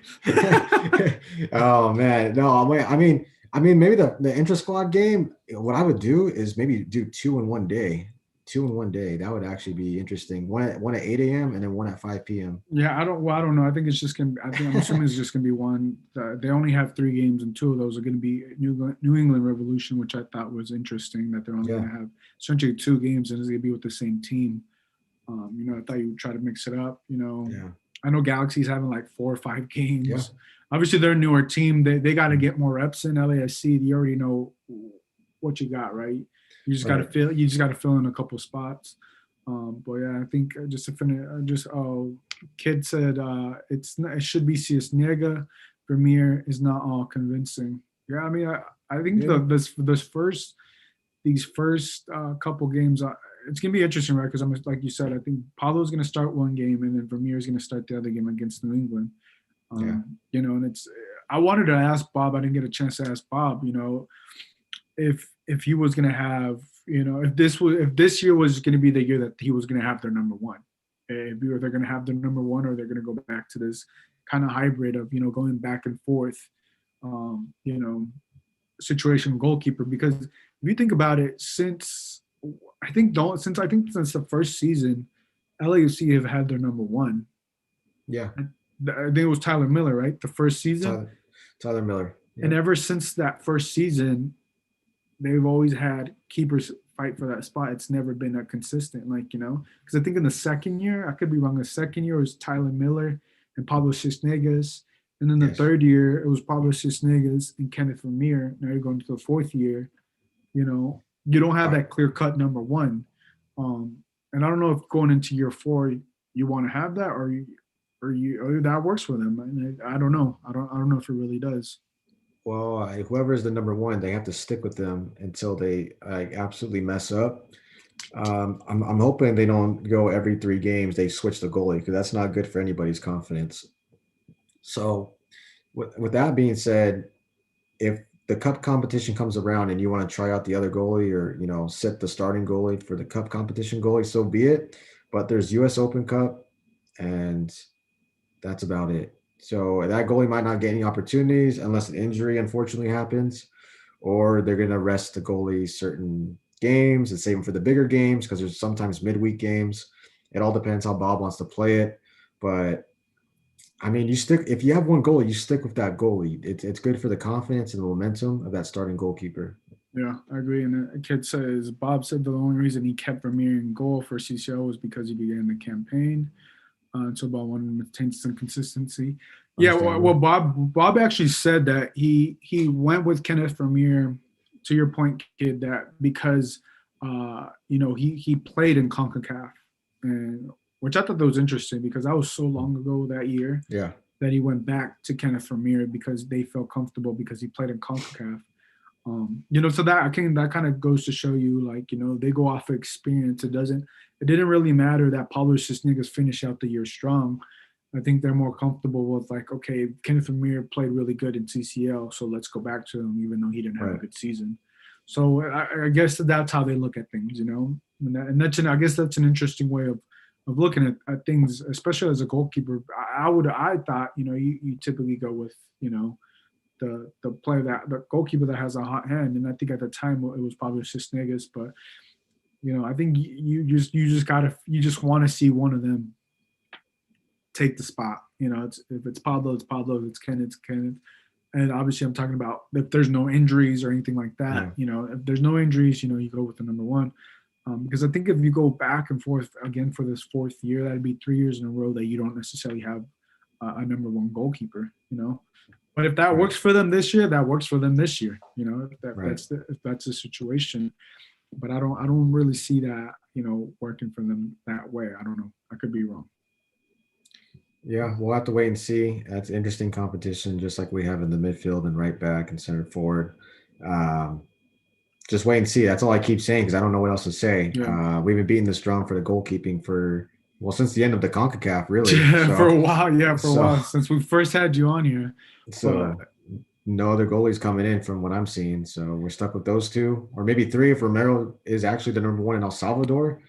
Oh man, no, I mean, maybe the intra squad game. What I would do is maybe do 2 in 1 day. 2 in 1 day. That would actually be interesting. One at 8 a.m. and then one at 5 p.m. Yeah, I don't know. I think it's just gonna. I'm assuming it's just gonna be one. They only have 3 games, and 2 of those are gonna be New England Revolution, which I thought was interesting. That they're only Yeah, gonna have essentially 2 games, and it's gonna be with the same team. I thought you would try to mix it up. yeah, I know Galaxy's having like 4 or 5 yeah. games. Obviously, they're a newer team. They got to Mhm. get more reps in LASC. You already know what you got, right? You just got to Right. fill. You just got to fill in a couple spots. But yeah, I think just to finish, Kid said it should be Ciesniega. Vermeer is not all convincing. Yeah, I mean, I think Yeah, these first couple games, it's gonna be interesting, right? Because I'm like you said, I think Paulo's gonna start one game, and then Vermeer is gonna start the other game against New England. yeah, And it's. I wanted to ask Bob. I didn't get a chance to ask Bob. If he was gonna have, if this year was gonna be the year that he was gonna have their number one, if they're gonna have their number one, or they're gonna go back to this kind of hybrid of going back and forth, um, you know, situation goalkeeper. Because if you think about it, since the first season, LAFC have had their number one. yeah. I think it was Tyler Miller, right? The first season, Tyler, Tyler Miller. and Yep. ever since that first season, they've always had keepers fight for that spot. It's never been that consistent, like, because I think in the second year, I could be wrong, the second year was Tyler Miller and Pablo Cisnegas. And then the Yes. third year, it was Pablo Cisnegas and Kenneth Vermeer. Now you're going to the fourth year, you don't have Right. that clear cut number one. And I don't know if going into year four, you want to have that or that works for them. And I don't know. I don't know if it really does. Well, whoever is the number one, they have to stick with them until they absolutely mess up. I'm hoping they don't go every 3 games. They switch the goalie because that's not good for anybody's confidence. So, with that being said, if the cup competition comes around and you want to try out the other goalie or set the starting goalie for the cup competition goalie, so be it. But there's U.S. Open Cup, and that's about it. So that goalie might not get any opportunities unless an injury unfortunately happens, or they're going to rest the goalie certain games and save them for the bigger games because there's sometimes midweek games. It all depends how Bob wants to play it. But I mean, if you have one goalie, you stick with that goalie. It's good for the confidence and the momentum of that starting goalkeeper. Yeah, I agree. And a kid says Bob said the only reason he kept Vermeer in goal for CCL was because he began the campaign. So Bob wanted to maintain some consistency. Yeah, well, Bob actually said that he went with Kenneth Vermeer, to your point, kid, that because he played in CONCACAF, and which I thought that was interesting because that was so long ago that year. Yeah. That he went back to Kenneth Vermeer because they felt comfortable because he played in CONCACAF. So that kind of goes to show you, like, they go off of experience. It didn't really matter that Pablo Cisnegas finished out the year strong. I think they're more comfortable with, like, okay, Kenneth Vermeer played really good in CCL, so let's go back to him, even though he didn't have a good season. So I guess that's how they look at things, and I guess that's an interesting way of looking at things, especially as a goalkeeper. I thought, you typically go with, the player the goalkeeper that has a hot hand, and I think at the time it was probably Cisnegas, but I think you just want to see one of them take the spot. If it's Pablo, it's Pablo. If it's Kenneth, it's Kenneth. And obviously, I'm talking about if there's no injuries or anything like that. Yeah. If there's no injuries, you go with the number one. Because I think if you go back and forth again for this fourth year, that'd be 3 years in a row that you don't necessarily have a number one goalkeeper. But if that works for them this year, that works for them this year. If that's the situation. But I don't really see that working for them that way. I don't know. I could be wrong. Yeah, we'll have to wait and see. That's interesting competition, just like we have in the midfield and right back and center forward. Just wait and see. That's all I keep saying because I don't know what else to say. Yeah. We've been beating this drum for the goalkeeping since the end of the CONCACAF, really. For a while. Yeah, for a while since we first had you on here. So no other goalies coming in from what I'm seeing. So we're stuck with those two, or maybe 3 if Romero is actually the number one in El Salvador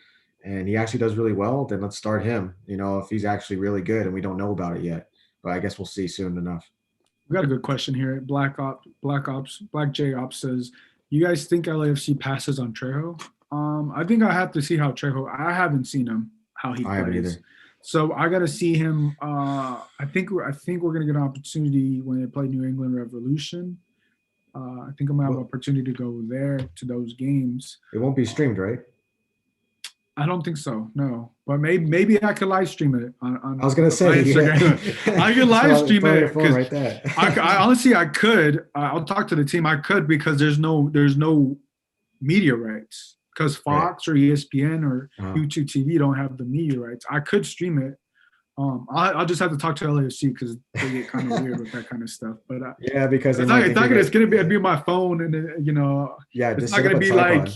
and he actually does really well, then let's start him, if he's actually really good and we don't know about it yet. But I guess we'll see soon enough. We got a good question here. Black J Ops says, you guys think LAFC passes on Trejo? I think I have to see how Trejo, I haven't seen him, how he plays. I haven't either. So I got to see him. I think we're going to get an opportunity when they play New England Revolution. I think I'm going to have an opportunity to go there to those games. It won't be streamed, right? I don't think so, no. But maybe I could live stream it on I was going to say, Instagram. I could live stream it. Right there. I honestly, I could. I'll talk to the team. I could because there's no media rights. Because Fox or ESPN or YouTube TV don't have the media rights. I could stream it. I'll just have to talk to LAFC because they get kind of weird with that kind of stuff. But because it's gonna be my phone, and it's not gonna be like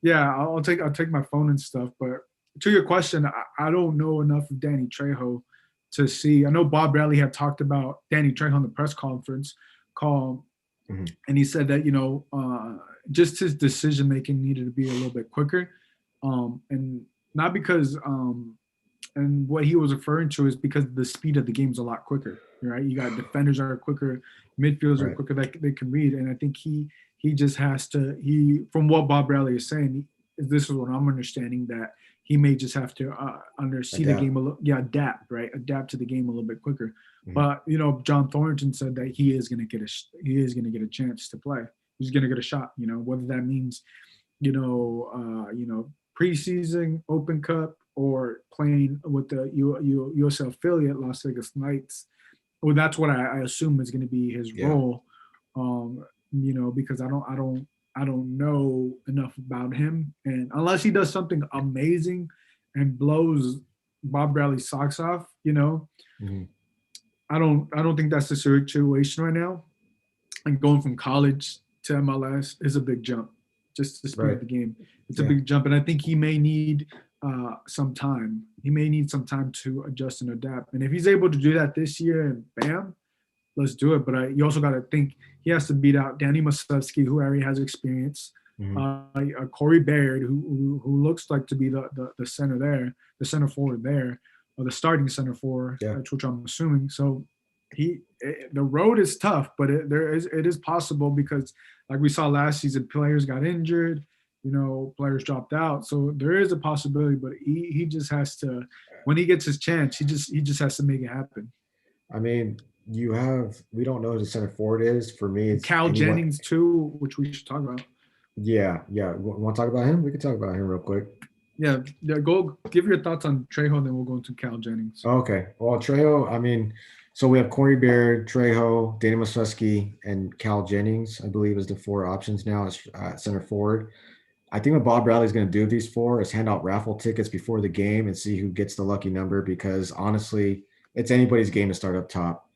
I'll take my phone and stuff. But to your question, I don't know enough of Danny Trejo to see. I know Bob Bradley had talked about Danny Trejo on the press conference call, and he said that just his decision making needed to be a little bit quicker, and not because and what he was referring to is because the speed of the game is a lot quicker, right? You got defenders are quicker, midfielders are quicker that they can read, and I think he just has to from what Bob Bradley is saying, this is what I'm understanding, that he may just have to see the game a little, adapt to the game a little bit quicker. But John Thornton said that he is going to get a chance to play. he's going to get a shot. Whether that means preseason Open Cup or playing with the USL affiliate Las Vegas Knights. Well, that's what I assume is going to be his Yeah. role. Because I don't know enough about him, and unless he does something amazing and blows Bob Bradley's socks off, Mhm. I don't think that's the situation right now. And going from college to MLS is a big jump. Just the speed Right. of the game, it's a Yeah. big jump, and I think he may need some time. He may need some time to adjust and adapt. And if he's able to do that this year, and bam, let's do it. But you also got to think he has to beat out Danny Masevsky, who already has experience, Mhm. Corey Baird, who looks like to be the center there, the center forward there, or the starting center forward, Yeah. which I'm assuming. So the road is tough, but it is possible because like we saw last season, players got injured, players dropped out. So there is a possibility, but he just has to, when he gets his chance, he just has to make it happen. I mean, we don't know who the center forward is. For me, it's Cal anyone. Jennings too, which we should talk about. Yeah, yeah. Want to talk about him? We can talk about him real quick. Yeah. Go give your thoughts on Trejo, then we'll go into Cal Jennings. Okay. Well, Trejo, I mean, so we have Corey Baird, Trejo, Danny Masleski, and Cal Jennings, I believe, is the four options now as center forward. I think what Bob Bradley's going to do with these four is hand out raffle tickets before the game and see who gets the lucky number because honestly, it's anybody's game to start up top.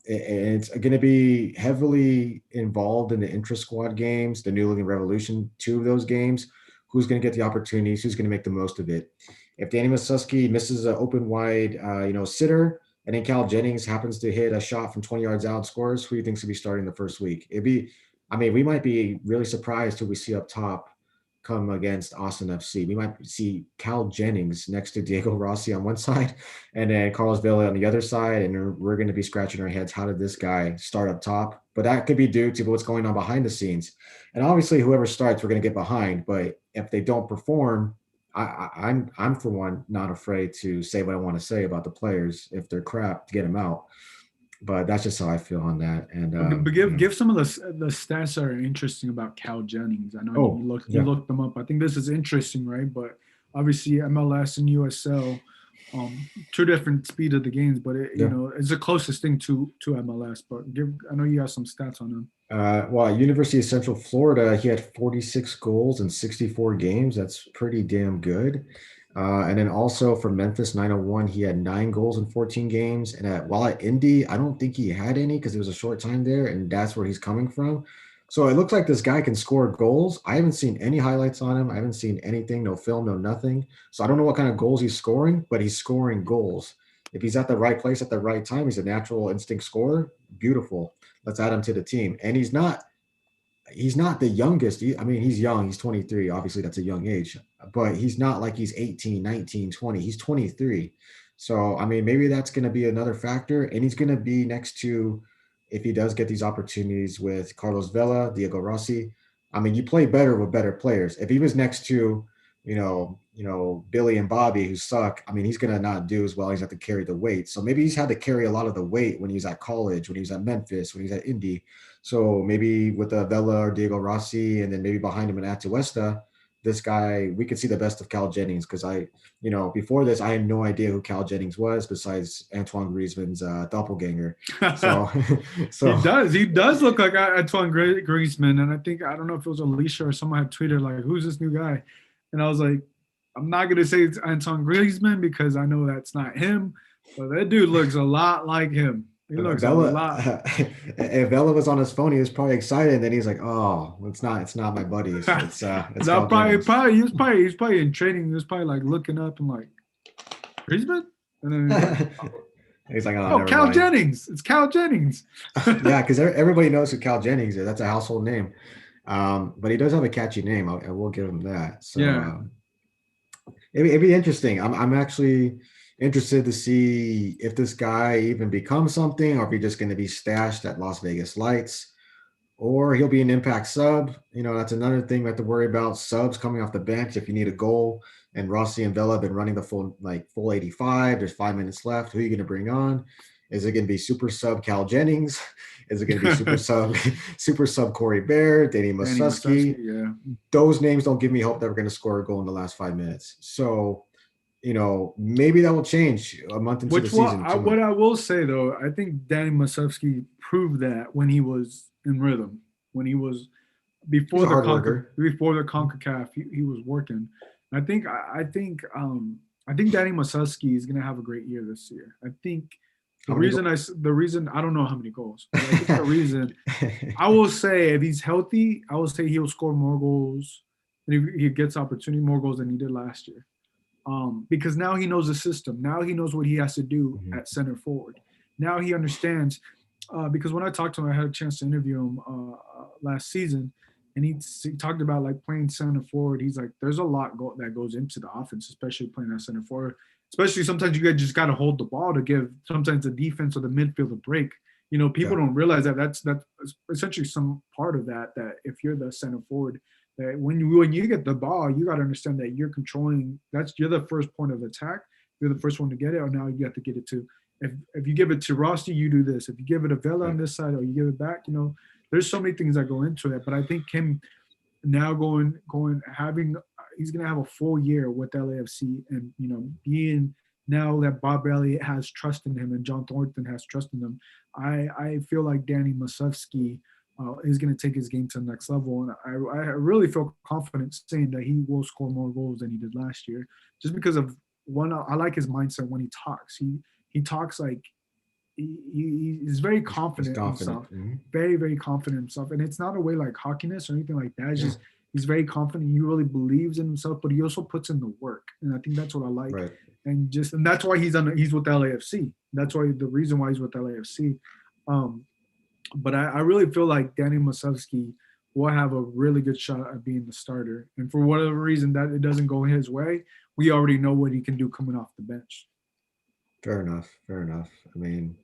It's going to be heavily involved in the intra-squad games, the New England Revolution, two of those games. Who's going to get the opportunities? Who's going to make the most of it? If Danny Masuski misses an open wide, sitter, and then Cal Jennings happens to hit a shot from 20 yards out and scores, who do you think's going to be starting the first week? We might be really surprised who we see up top come against Austin FC. We might see Cal Jennings next to Diego Rossi on one side and then Carlos Vela on the other side. And we're going to be scratching our heads. How did this guy start up top? But that could be due to what's going on behind the scenes. And obviously, whoever starts, we're going to get behind. But if they don't perform, I'm for one not afraid to say what I want to say about the players if they're crap to get them out. But that's just how I feel on that. And But give some of the stats that are interesting about Cal Jennings. I know oh you yeah, looked them up. I think this is interesting, right? But obviously MLS and USL, two different speed of the games, but yeah. it's the closest thing to MLS. But I know you have some stats on him. Well, at University of Central Florida, he had 46 goals in 64 games. That's pretty damn good. And then also for Memphis 901, he had 9 goals in 14 games. And while at Indy, I don't think he had any because it was a short time there, and that's where he's coming from. So it looks like this guy can score goals. I haven't seen any highlights on him. I haven't seen anything, no film, no nothing. So I don't know what kind of goals he's scoring, but he's scoring goals. If he's at the right place at the right time, he's a natural instinct scorer. Beautiful. Let's add him to the team. And he's not the youngest. He's young. He's 23. Obviously, that's a young age, but he's not like he's 18, 19, 20. He's 23. So, maybe that's going to be another factor. And he's going to be next to, if he does get these opportunities with Carlos Vela, Diego Rossi. You play better with better players. If he was next to, Billy and Bobby who suck, he's going to not do as well. He's have to carry the weight. So maybe he's had to carry a lot of the weight when he was at college, when he was at Memphis, when he was at Indy. So maybe with Vela or Diego Rossi, and then maybe behind him in Atuesta, this guy, we could see the best of Cal Jennings because before this, I had no idea who Cal Jennings was besides Antoine Griezmann's doppelganger. So, so He does look like Antoine Griezmann, and I don't know if it was Alicia or someone had tweeted like, "Who's this new guy?" And I was like, "I'm not gonna say it's Antoine Griezmann because I know that's not him, but that dude looks a lot like him. He looks a lot." If Vela was on his phone, he was probably excited. And then he's like, "Oh, it's not my buddy. It's No, Cal Jennings." he was probably in training. He was probably like looking up and like Griezmann, and then he's like, He's like, "Oh, "Oh, never Cal mind." Jennings. It's Cal Jennings." Yeah, because everybody knows who Cal Jennings is. That's a household name. But he does have a catchy name. I will give him that. So Yeah. it'd be interesting. I'm actually interested to see if this guy even becomes something, or if he's just going to be stashed at Las Vegas Lights, or he'll be an impact sub. That's another thing we have to worry about. Subs coming off the bench if you need a goal. And Rossi and Vela have been running the full 85. There's 5 minutes left. Who are you going to bring on? Is it going to be super sub Cal Jennings? Is it going to be super sub super sub Corey Bear, Danny Danny Musovski, Mussowski? yeah. Those names don't give me hope that we're going to score a goal in the last 5 minutes. So, maybe that will change a month into the Which what season, I, 2 months. what I will say though, I think Danny Musovski proved that when he was in rhythm, when he was He's before a the hard Conca worker. before the Concacaf, he was working. I think Danny Musovski is gonna have a great year this year. I think How many goals? the reason I don't know how many goals, but I think the reason I will say if he's healthy, I will say he'll score more goals and he gets opportunity more goals than he did last year. Because now he knows the system. Now he knows what he has to do Mhm. at center forward. Now he understands. Because when I talked to him, I had a chance to interview him last season, and he talked about like playing center forward. He's like, there's a lot that goes into the offense, especially playing at center forward. Especially sometimes you just got to hold the ball to give sometimes the defense or the midfield a break. People Yeah. don't realize that's essentially some part of that. That if you're the center forward, that when you get the ball, you got to understand that you're controlling. You're the first point of attack. You're the first one to get it, or now you have to get it to. If you give it to Rossi, you do this. If you give it to Vela on Right. this side, or you give it back, there's so many things that go into it. But I think him now going having he's gonna have a full year with LAFC, and being now that Bob Elliott has trust in him and John Thornton has trust in him. I feel like Danny Musovski is going to take his game to the next level. And I really feel confident saying that he will score more goals than he did last year, just because of one. I like his mindset when he talks. He talks like he's very He's confident in confident. himself, Hmm. very very confident in himself, and it's not a way like cockiness or anything like that. It's Yeah. just he's very confident. He really believes in himself, but he also puts in the work, and I think that's what I like. Right. And that's why he's with LAFC. That's why the reason why he's with LAFC. Um, but I really feel like Danny Musovski will have a really good shot at being the starter. And for whatever reason that it doesn't go his way, we already know what he can do coming off the bench. Fair enough. Fair enough. I mean,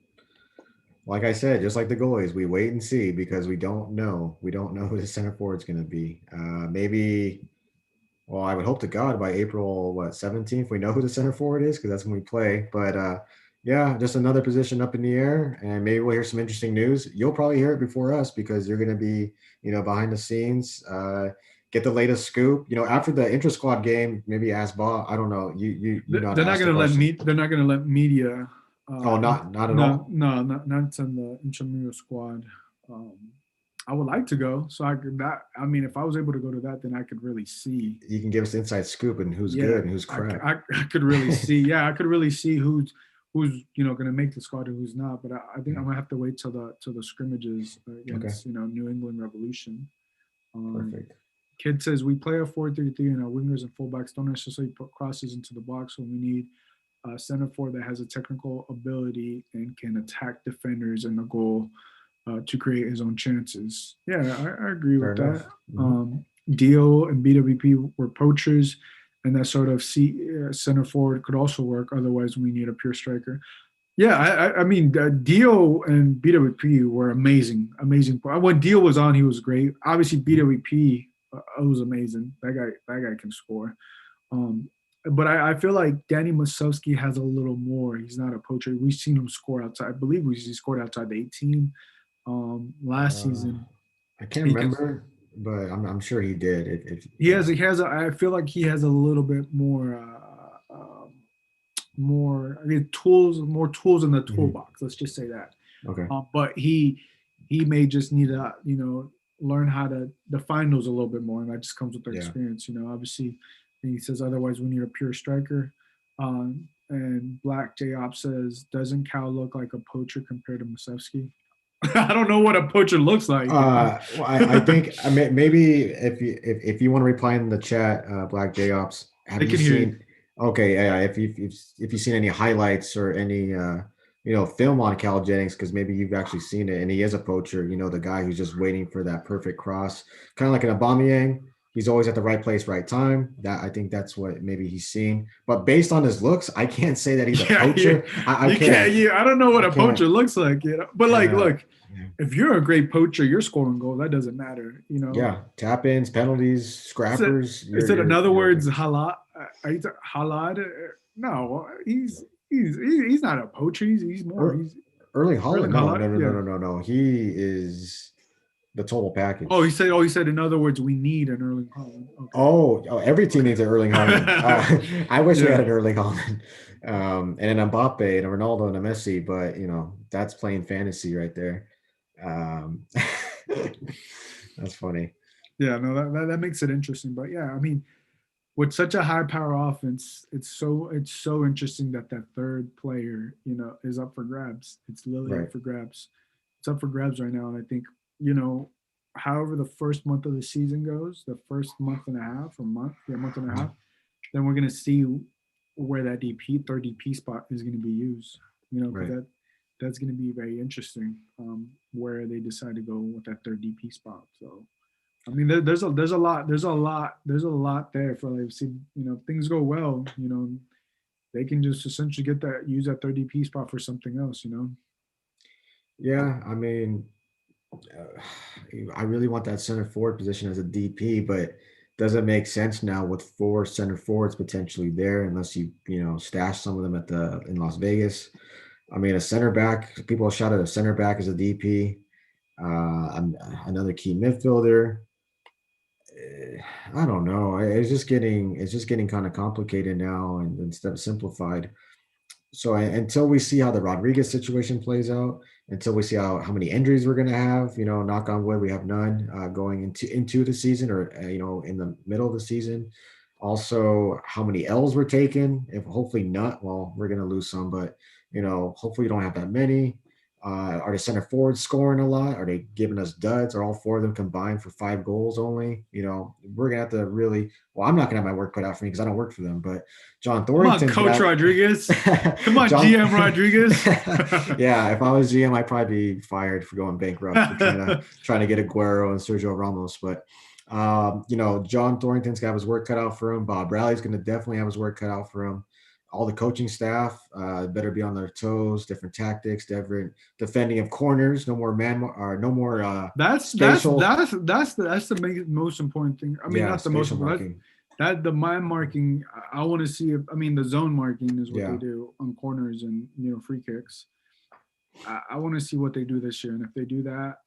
like I said, just like the goalies, we wait and see because we don't know. We don't know who the center forward's going to be. Maybe, well, I would hope to God by April, 17th, we know who the center forward is because that's when we play. But yeah, just another position up in the air. And maybe we'll hear some interesting news. You'll probably hear it before us because you're going to be, behind the scenes. Get the latest scoop. After the intra squad game, maybe ask Bob. I don't know. You know how to They're not ask the going to let question. me. They're not going to let media. Oh, not at No, all. no, not in the intramural squad. Um, I would like to go, so I could. That I mean, if I was able to go to that, then I could really see. You can give us the inside scoop and who's Yeah, good and who's crap. I could really see. Yeah, I could really see who's going to make the squad and who's not. But I think I'm Mm, gonna have to wait till the scrimmages okay, against New England Revolution. Um, perfect. Kid says we play a 4-3-3 and our wingers and fullbacks don't necessarily put crosses into the box, so we need a center forward that has a technical ability and can attack defenders in the goal to create his own chances. Yeah, I agree Fair with that. enough. Hmm. Dio and BWP were poachers, and that sort of center forward could also work. Otherwise, we need a pure striker. Yeah, I mean, Dio and BWP were amazing, amazing. When Dio was on, he was great. Obviously, Hmm. BWP was amazing. That guy can score. Um, but I feel like Danny Musovski has a little more. He's not a poacher. We've seen him score outside. I believe he scored outside the 18 last Uh, season. I can't He can. remember, but I'm sure he did. He has. He has. I feel like he has a little bit more. More. I mean, tools. More tools in the Mhm. toolbox. Let's just say that. Okay. But he may just need to learn how to define those a little bit more, and that just comes with the Yeah. experience. Obviously, he says otherwise we need a pure striker. And Black J Op says, doesn't Cal look like a poacher compared to Musevski? I don't know what a poacher looks like. Well, I think maybe if you want to reply in the chat, Black J Ops, have They you can hear you. seen? Okay, yeah, if you've seen any highlights or any film on Cal Jennings, because maybe you've actually seen it, and he is a poacher. The guy who's just waiting for that perfect cross, kind of like an Aubameyang. He's always at the right place, right time. That I think that's what maybe he's seen. But based on his looks, I can't say that he's a Yeah, poacher. I you can't. can't. I don't know what I a poacher can't. looks like. But like, Uh, look, if you're a great poacher, you're scoring goals. That doesn't matter. yeah, tap ins, penalties, Is it, scrappers. is You're it in you're other you're okay. words, halad? Halad? No, he's not a poacher. He's more. Er, Erling Erling Haaland? No, no, Haaland? no, no, Yeah. no, no, no. He is the total Oh, he package. said. Oh, he said. In other words, we need an Erling Haaland. Okay. Every team Okay. needs an Erling Haaland. I wish we Yeah. had an Erling Haaland, and an Mbappe and a Ronaldo and a Messi, but that's playing fantasy right there. Um, that's funny. Yeah. No, that makes it interesting. But yeah, I mean, with such a high power offense, it's so interesting that that third player, is up for grabs. It's literally Right. up for grabs. It's up for grabs right now, and I think you know, however the first month of the season goes, the first month and a half or month, yeah, month and a half, Mhm. then we're gonna see where that third DP spot is gonna be used. Because Right. that's gonna be very interesting. Where they decide to go with that third DP spot. So I mean, there's a lot there for like, see, if things go well, they can just essentially use that 30p spot for something else. Yeah. I mean, I really want that center forward position as a DP, but doesn't make sense now with four center forwards potentially there, unless you stash some of them in Las Vegas. I mean, a center back. People shout at a center back as a DP. Another key midfielder. I don't know. It's just getting kind of complicated now, and instead of simplified. So until we see how the Rodriguez situation plays out, until we see how many injuries we're going to have, knock on wood, we have none going into the season, or in the middle of the season. Also, how many L's we're taking? If hopefully not, well, we're going to lose some, but hopefully we don't have that many. Are the center forwards scoring a lot? Are they giving us duds? Are all four of them combined for 5 goals only? We're gonna have to really. Well, I'm not gonna have my work cut out for me because I don't work for them. But John Come on, Thornton's Coach got Rodriguez. Come on, John. GM Rodriguez. Yeah, if I was GM, I'd probably be fired for going bankrupt for trying to get Aguero and Sergio Ramos. But John Thornton's got his work cut out for him. Bob Bradley's going to definitely have his work cut out for him. All the coaching staff better be on their toes. Different tactics, different defending of corners. No more or no more that's that's spatial. that's the most important thing. I mean, Yeah, not the most spatial important. marking. That the mind marking. I want to see if I mean the zone marking is what they Yeah, do on corners and free kicks. I want to see what they do this year, and if they do that,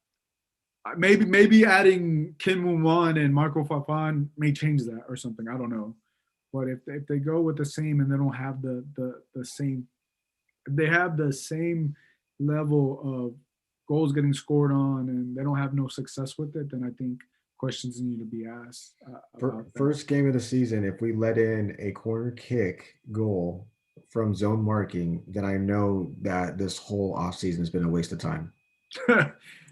maybe adding Kim Moon Wan and Marco Fafan may change that or something. I don't know. But if they go with the same and they don't have the same, if they have the same level of goals getting scored on and they don't have no success with it, then I think questions need to be asked about that. first game of the season. If we let in a corner kick goal from zone marking, then I know that this whole offseason has been a waste of time.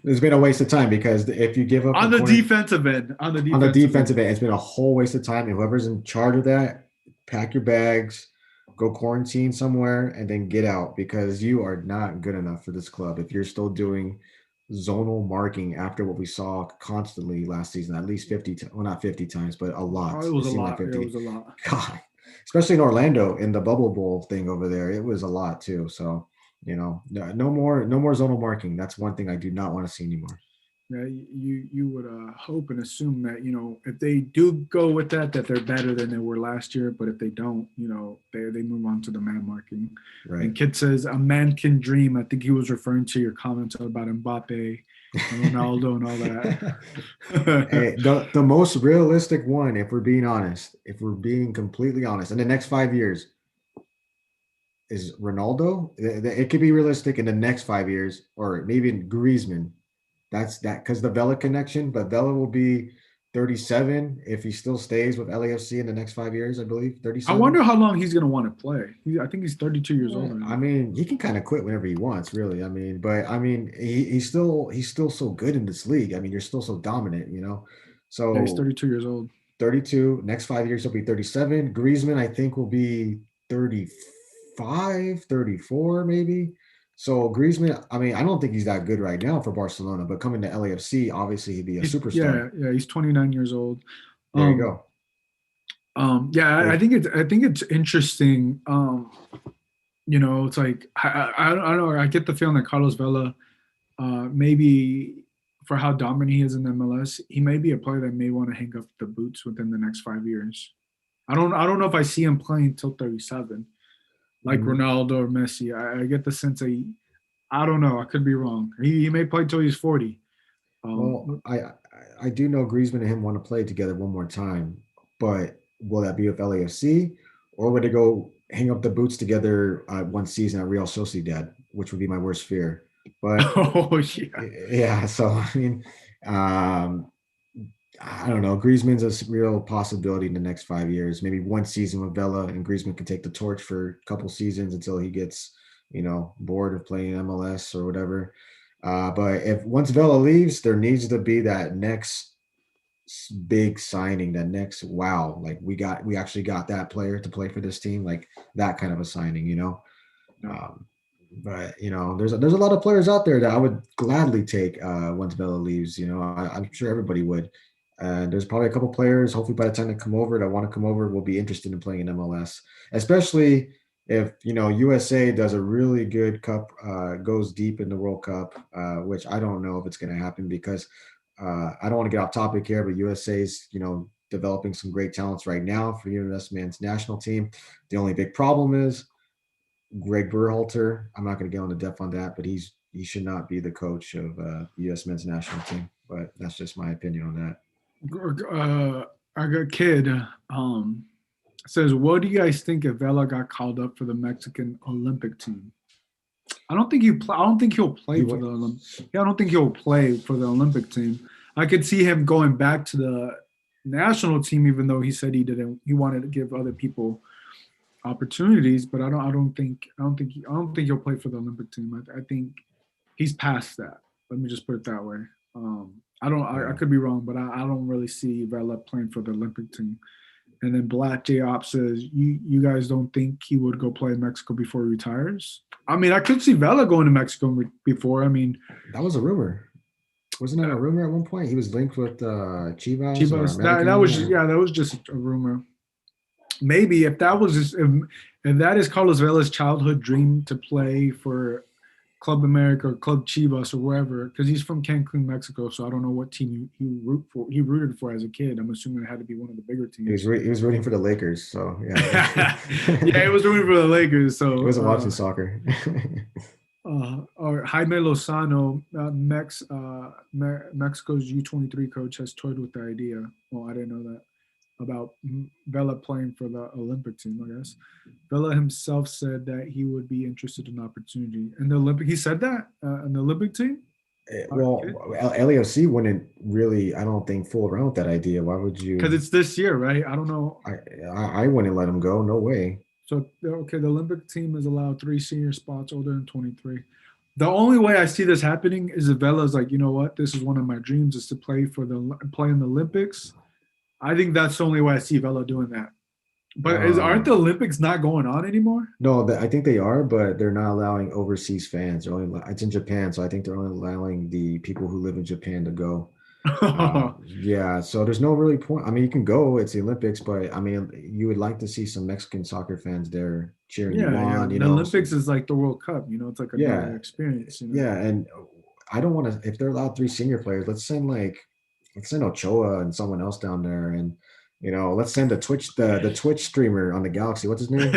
It's been a waste of time because if you give up a On the corner defensive end, on the on the defensive defensive end. end, it's been a whole waste of time. And whoever's in charge of that, pack your bags, go quarantine somewhere, and then get out because you are not good enough for this club. If you're still doing zonal marking after what we saw constantly last season, at least 50, well, not 50 times, but a Oh, lot. it It was a seemed like lot. Yeah, it 50. was a lot. God, especially in Orlando in the bubble bowl thing over there, it was a lot too. So, no more zonal marking. That's one thing I do not want to see anymore. Yeah, you would hope and assume that if they do go with that they're better than they were last year. But if they don't, they move on to the man marking. Right. And Kit says a man can dream. I think he was referring to your comments about Mbappe and Ronaldo and all that. Hey, the most realistic one, if we're being honest, if we're being completely honest, in the next 5 years is Ronaldo. It could be realistic in the next 5 years, or maybe Griezmann. That's that because the Vela connection, but Vela will be 37 if he still stays with LAFC in the next 5 years, I believe. I 37. wonder how long he's gonna want to play. I think he's 32 years old right I now. mean, he can kind of quit whenever he wants, really. I mean, but I mean, he's still so good in this league. I mean, you're still so dominant. Yeah, he's So 32 years old. 32. Next 5 years, he'll be 37. Griezmann, I think, will be 35, 34, maybe. So Griezmann, I mean, I don't think he's that good right now for Barcelona, but coming to LAFC, obviously he'd be a He's superstar. yeah, he's 29 years old. There you Um, go. yeah, I Like, think it's interesting. It's like I don't know. I get the feeling that Carlos Vela, maybe for how dominant he is in MLS, he may be a player that may want to hang up the boots within the next 5 years. I don't know if I see him playing till 37, like mm, Ronaldo or Messi. I get the sense that I don't know. I could be wrong. He may play till he's 40. Well, Um, I do know Griezmann and him want to play together one more time, but will that be with LAFC, or would they go hang up the boots together one season at Real Sociedad, which would be my worst fear. But oh yeah. yeah, so I mean, um, I don't know. Griezmann's a real possibility in the next 5 years. Maybe one season with Vela, and Griezmann can take the torch for a couple seasons until he gets, bored of playing MLS or whatever. But if once Vela leaves, there needs to be that next big signing, that next wow, like we actually got that player to play for this team, like that kind of a signing. No. Um, but there's a lot of players out there that I would gladly take once Vela leaves. I'm sure everybody would. And there's probably a couple players, hopefully by the time they come over, that want to come over, will be interested in playing in MLS, especially if USA does a really good cup, goes deep in the World Cup, which I don't know if it's going to happen because I don't want to get off topic here, but USA's developing some great talents right now for the U.S. men's national team. The only big problem is Greg Berhalter. I'm not going to get into depth on that, but he should not be the coach of the U.S. men's national team. But that's just my opinion on that. I got kid says, "What do you guys think if Vela got called up for the Mexican Olympic team?" I don't think he'll play He for would. the Yeah, I don't think he'll play for the Olympic team. I could see him going back to the national team, even though he said he didn't. He wanted to give other people opportunities, but I don't think he'll play for the Olympic team. I think he's past that. Let me just put it that way. I Yeah. could be wrong, but I don't really see Vela playing for the Olympic team. And then Black J Op says, you guys don't think he would go play in Mexico before he retires? I mean, I could see Vela going to Mexico before. I mean, That was a rumor. Wasn't that a rumor at one point? He was linked with Chivas or Chivas, America. that was just, yeah, that was just a rumor. Maybe if that was just, if that is Carlos Vela's childhood dream to play for Club America or Club Chivas or wherever, because he's from Cancun, Mexico. So I don't know what team he rooted for as a kid. I'm assuming it had to be one of the bigger teams. He was rooting for the Lakers, so yeah. Yeah, he was rooting for the Lakers. He So wasn't watching soccer. or Jaime Lozano, Mexico's U23 coach, has toyed with the idea. Well, I didn't know that about Vela playing for the Olympic team. I guess Vela himself said that he would be interested in opportunity in the Olympic. He said that in the Olympic team. Well, LAFC wouldn't really, I don't think, fool around with that idea. Why would you? Because it's this year, right? I don't know. I wouldn't let him go. No way. So okay, the Olympic team is allowed 3 senior spots older than 23. The only way I see this happening is if Vela's like, you know what, this is one of my dreams is to play in the Olympics. I think that's the only way I see Vela doing that. But aren't the Olympics not going on anymore? No, I think they are, but they're not allowing overseas fans. It's in Japan, so I think they're only allowing the people who live in Japan to go. Yeah, so there's no really point. I mean, you can go. It's the Olympics, but I mean, you would like to see some Mexican soccer fans there cheering you Yeah. on. The Olympics is like the World Cup. It's like Yeah, another experience. yeah, and I don't want to. If they're allowed three senior players, let's send Ochoa and someone else down there, and let's send the Twitch streamer on the Galaxy. What's his name?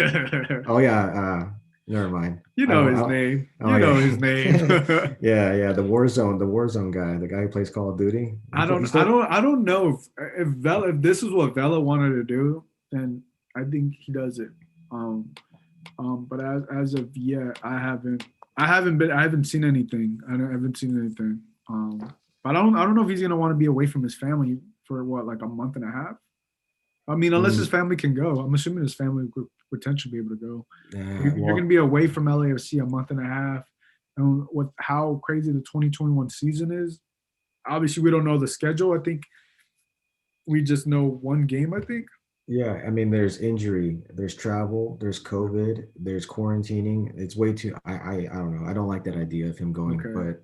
Oh yeah, never mind. You I know won't. his name. Oh You know yeah, his name. yeah. The Warzone guy, the guy who plays Call of Duty. I don't know if this is what Vela wanted to do, then I think he does it. But as of yet, I haven't seen anything. I haven't seen anything. But I don't know if he's gonna want to be away from his family for what, like a month and a half. I mean, unless his family can go. I'm assuming his family could potentially be able to go. You're going to be away from LAFC a month and a half. And with how crazy the 2021 season is, obviously we don't know the schedule. I think we just know one game, I think. Yeah, I mean, there's injury, there's travel, there's COVID, there's quarantining. It's way too. I don't know. I don't like that idea of him going, Okay. but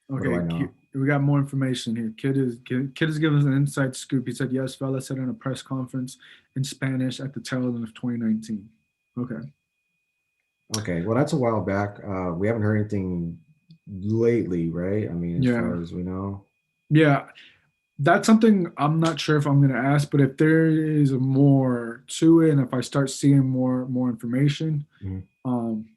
what do I Okay, know? we got more information here. Kid is giving us an inside scoop. He said, yes, Vela said in a press conference in Spanish at the tail end of 2019. Okay. Okay, well, that's a while back. We haven't heard anything lately, right? I mean, as far as we know. Yeah, that's something I'm not sure if I'm going to ask, but if there is more to it, and if I start seeing more information,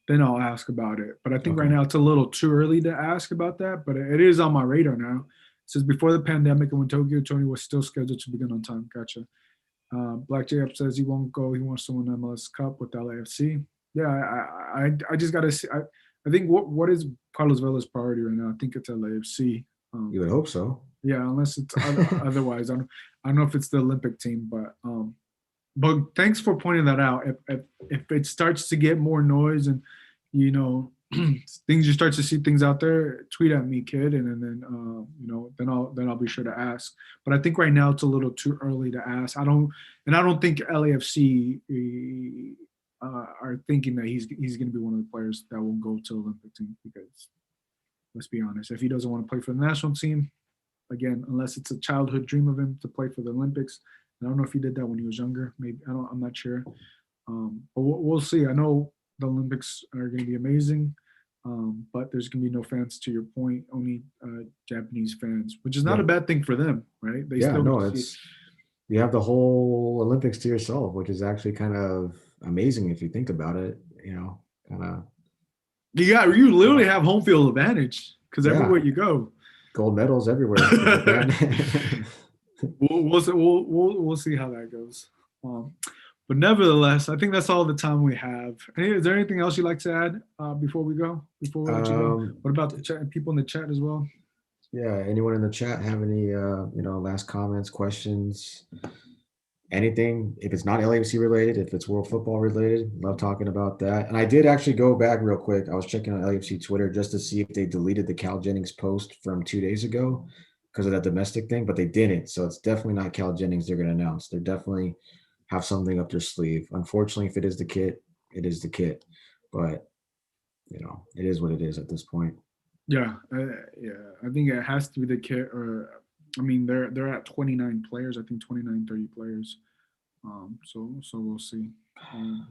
then I'll ask about it. But I think right Okay. now it's a little too early to ask about that, but it is on my radar now. It says before the pandemic and when Tokyo Tony was still scheduled to begin on time. Gotcha. Black J Up says he won't go. He wants to win MLS Cup with LAFC. Yeah, I just gotta see. I think what is Carlos Vela's priority right now? I think it's LAFC. You would hope so. Yeah, unless it's otherwise. I don't know if it's the Olympic team, but thanks for pointing that out. If it starts to get more noise and you know things, you start to see things out there, tweet at me, kid, and then then I'll be sure to ask. But I think right now it's a little too early to ask. I don't think LAFC are thinking that he's going to be one of the players that will go to Olympic team, because let's be honest, if he doesn't want to play for the national team, again, unless it's a childhood dream of him to play for the Olympics. I don't know if he did that when he was younger. Maybe I'm not sure. But we'll see. I know the Olympics are going to be amazing, but there's going to be no fans. To your point, only Japanese fans, which is not a Yeah. bad thing for them, right? They Yeah, still no, get to see. it's you have the whole Olympics to yourself, which is actually kind of amazing if you think about it, kind of You literally have home field advantage because yeah, everywhere you go, gold medals everywhere for Japan. we'll see how that goes. Um, but nevertheless, I think that's all the time we have. Is there anything else you'd like to add before we go? Before we let you go, um, what about the chat, people in the chat as well? yeah, anyone in the chat have any last comments, questions, anything? If it's not LAFC related, if it's world football related, love talking about that. And I did actually go back real quick. I was checking on LAFC Twitter just to see if they deleted the Cal Jennings post from 2 days ago because of that domestic thing, but they didn't. So it's definitely not Cal Jennings they're going to announce. They're definitely have something up their sleeve. Unfortunately, if it is the kit, it is the kit. But it is what it is at this point. Yeah, yeah. I think it has to be the kit. Or I mean, they're at 29 players. I think 29, 30 players. So we'll see.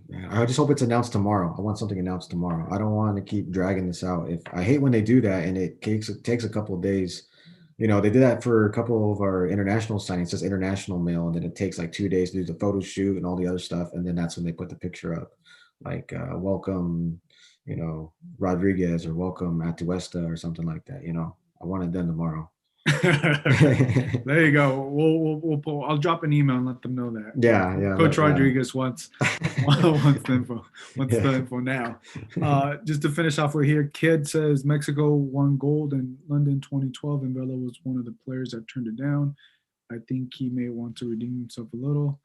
Yeah, I just hope it's announced tomorrow. I want something announced tomorrow. I don't want to keep dragging this out. If I hate when they do that and it takes a couple of days. They did that for a couple of our international signings, just international mail, and then it takes like 2 days to do the photo shoot and all the other stuff, and then that's when they put the picture up, like welcome, Rodriguez or welcome Atuesta or something like that. I want it done tomorrow. There you go. We'll pull. I'll drop an email and let them know that. Yeah, yeah, Coach yeah. Rodriguez wants the info. Wants the info now. Just to finish off with here, Kid says Mexico won gold in London 2012, and Vela was one of the players that turned it down. I think he may want to redeem himself a little.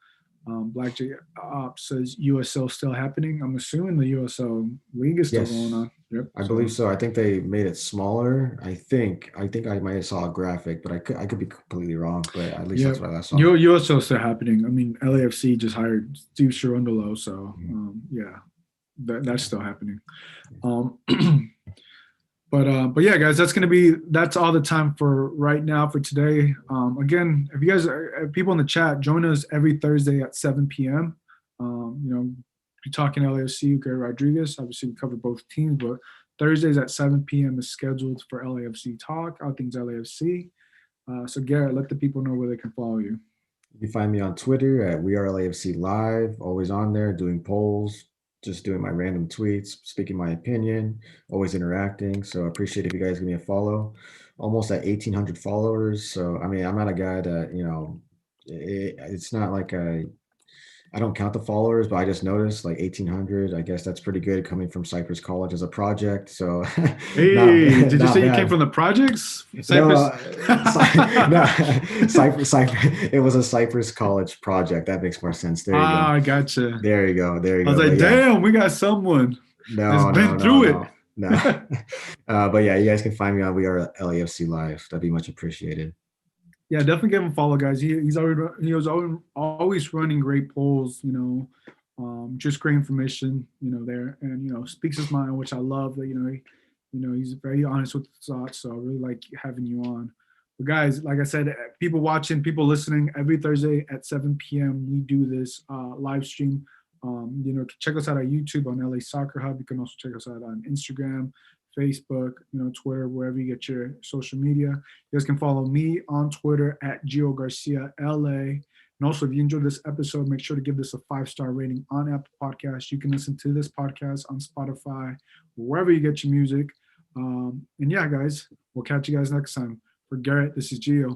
Black J Op says USL still happening. I'm assuming the USL league is still going Yes, on. Yep. I So believe so. I think they made it smaller. I think I might have saw a graphic, but I could be completely wrong. But at least yeah, that's what I saw. USL still happening. I mean, LAFC just hired Steve Cherundolo, so Mhm. yeah, that's still happening. Um, but yeah, guys, that's all the time for right now for today. Again, if you guys people in the chat, join us every Thursday at 7 p.m. We're talking LAFC, okay, Rodriguez. Obviously, we cover both teams, but Thursdays at 7 p.m. is scheduled for LAFC talk, all things LAFC. So Garrett, let the people know where they can follow you. You can find me on Twitter at WeAreLAFC Live, always on there doing polls, just doing my random tweets, speaking my opinion, always interacting. So I appreciate if you guys give me a follow. Almost at 1,800 followers. So, I mean, I'm not a guy that, it's not like I don't count the followers, but I just noticed like 1,800. I guess that's pretty good coming from Cypress College as a project. So not Hey, did you not say you came bad. from the projects? No, Cypress? no, Cypress. It was a Cypress College project. That makes more sense. There you go. I gotcha. There you go. There you I was go. like, But yeah, damn, we got someone that's no, no, been no, through it. no, no. But yeah, you guys can find me on We Are LAFC Live. That'd be much appreciated. Yeah, definitely give him a follow, guys. He was always running great polls, just great information, there, and speaks his mind, which I love. That he's very honest with his thoughts. So I really like having you on. But guys, like I said, people watching, people listening, every Thursday at 7 p.m. we do this live stream. Check us out on YouTube on LA Soccer Hub. You can also check us out on Instagram, Facebook, Twitter, wherever you get your social media. You guys can follow me on Twitter at Gio Garcia LA. And also, if you enjoyed this episode, make sure to give this a 5-star rating on Apple Podcasts. You can listen to this podcast on Spotify, wherever you get your music. And yeah, guys, we'll catch you guys next time. For Garrett, this is Gio.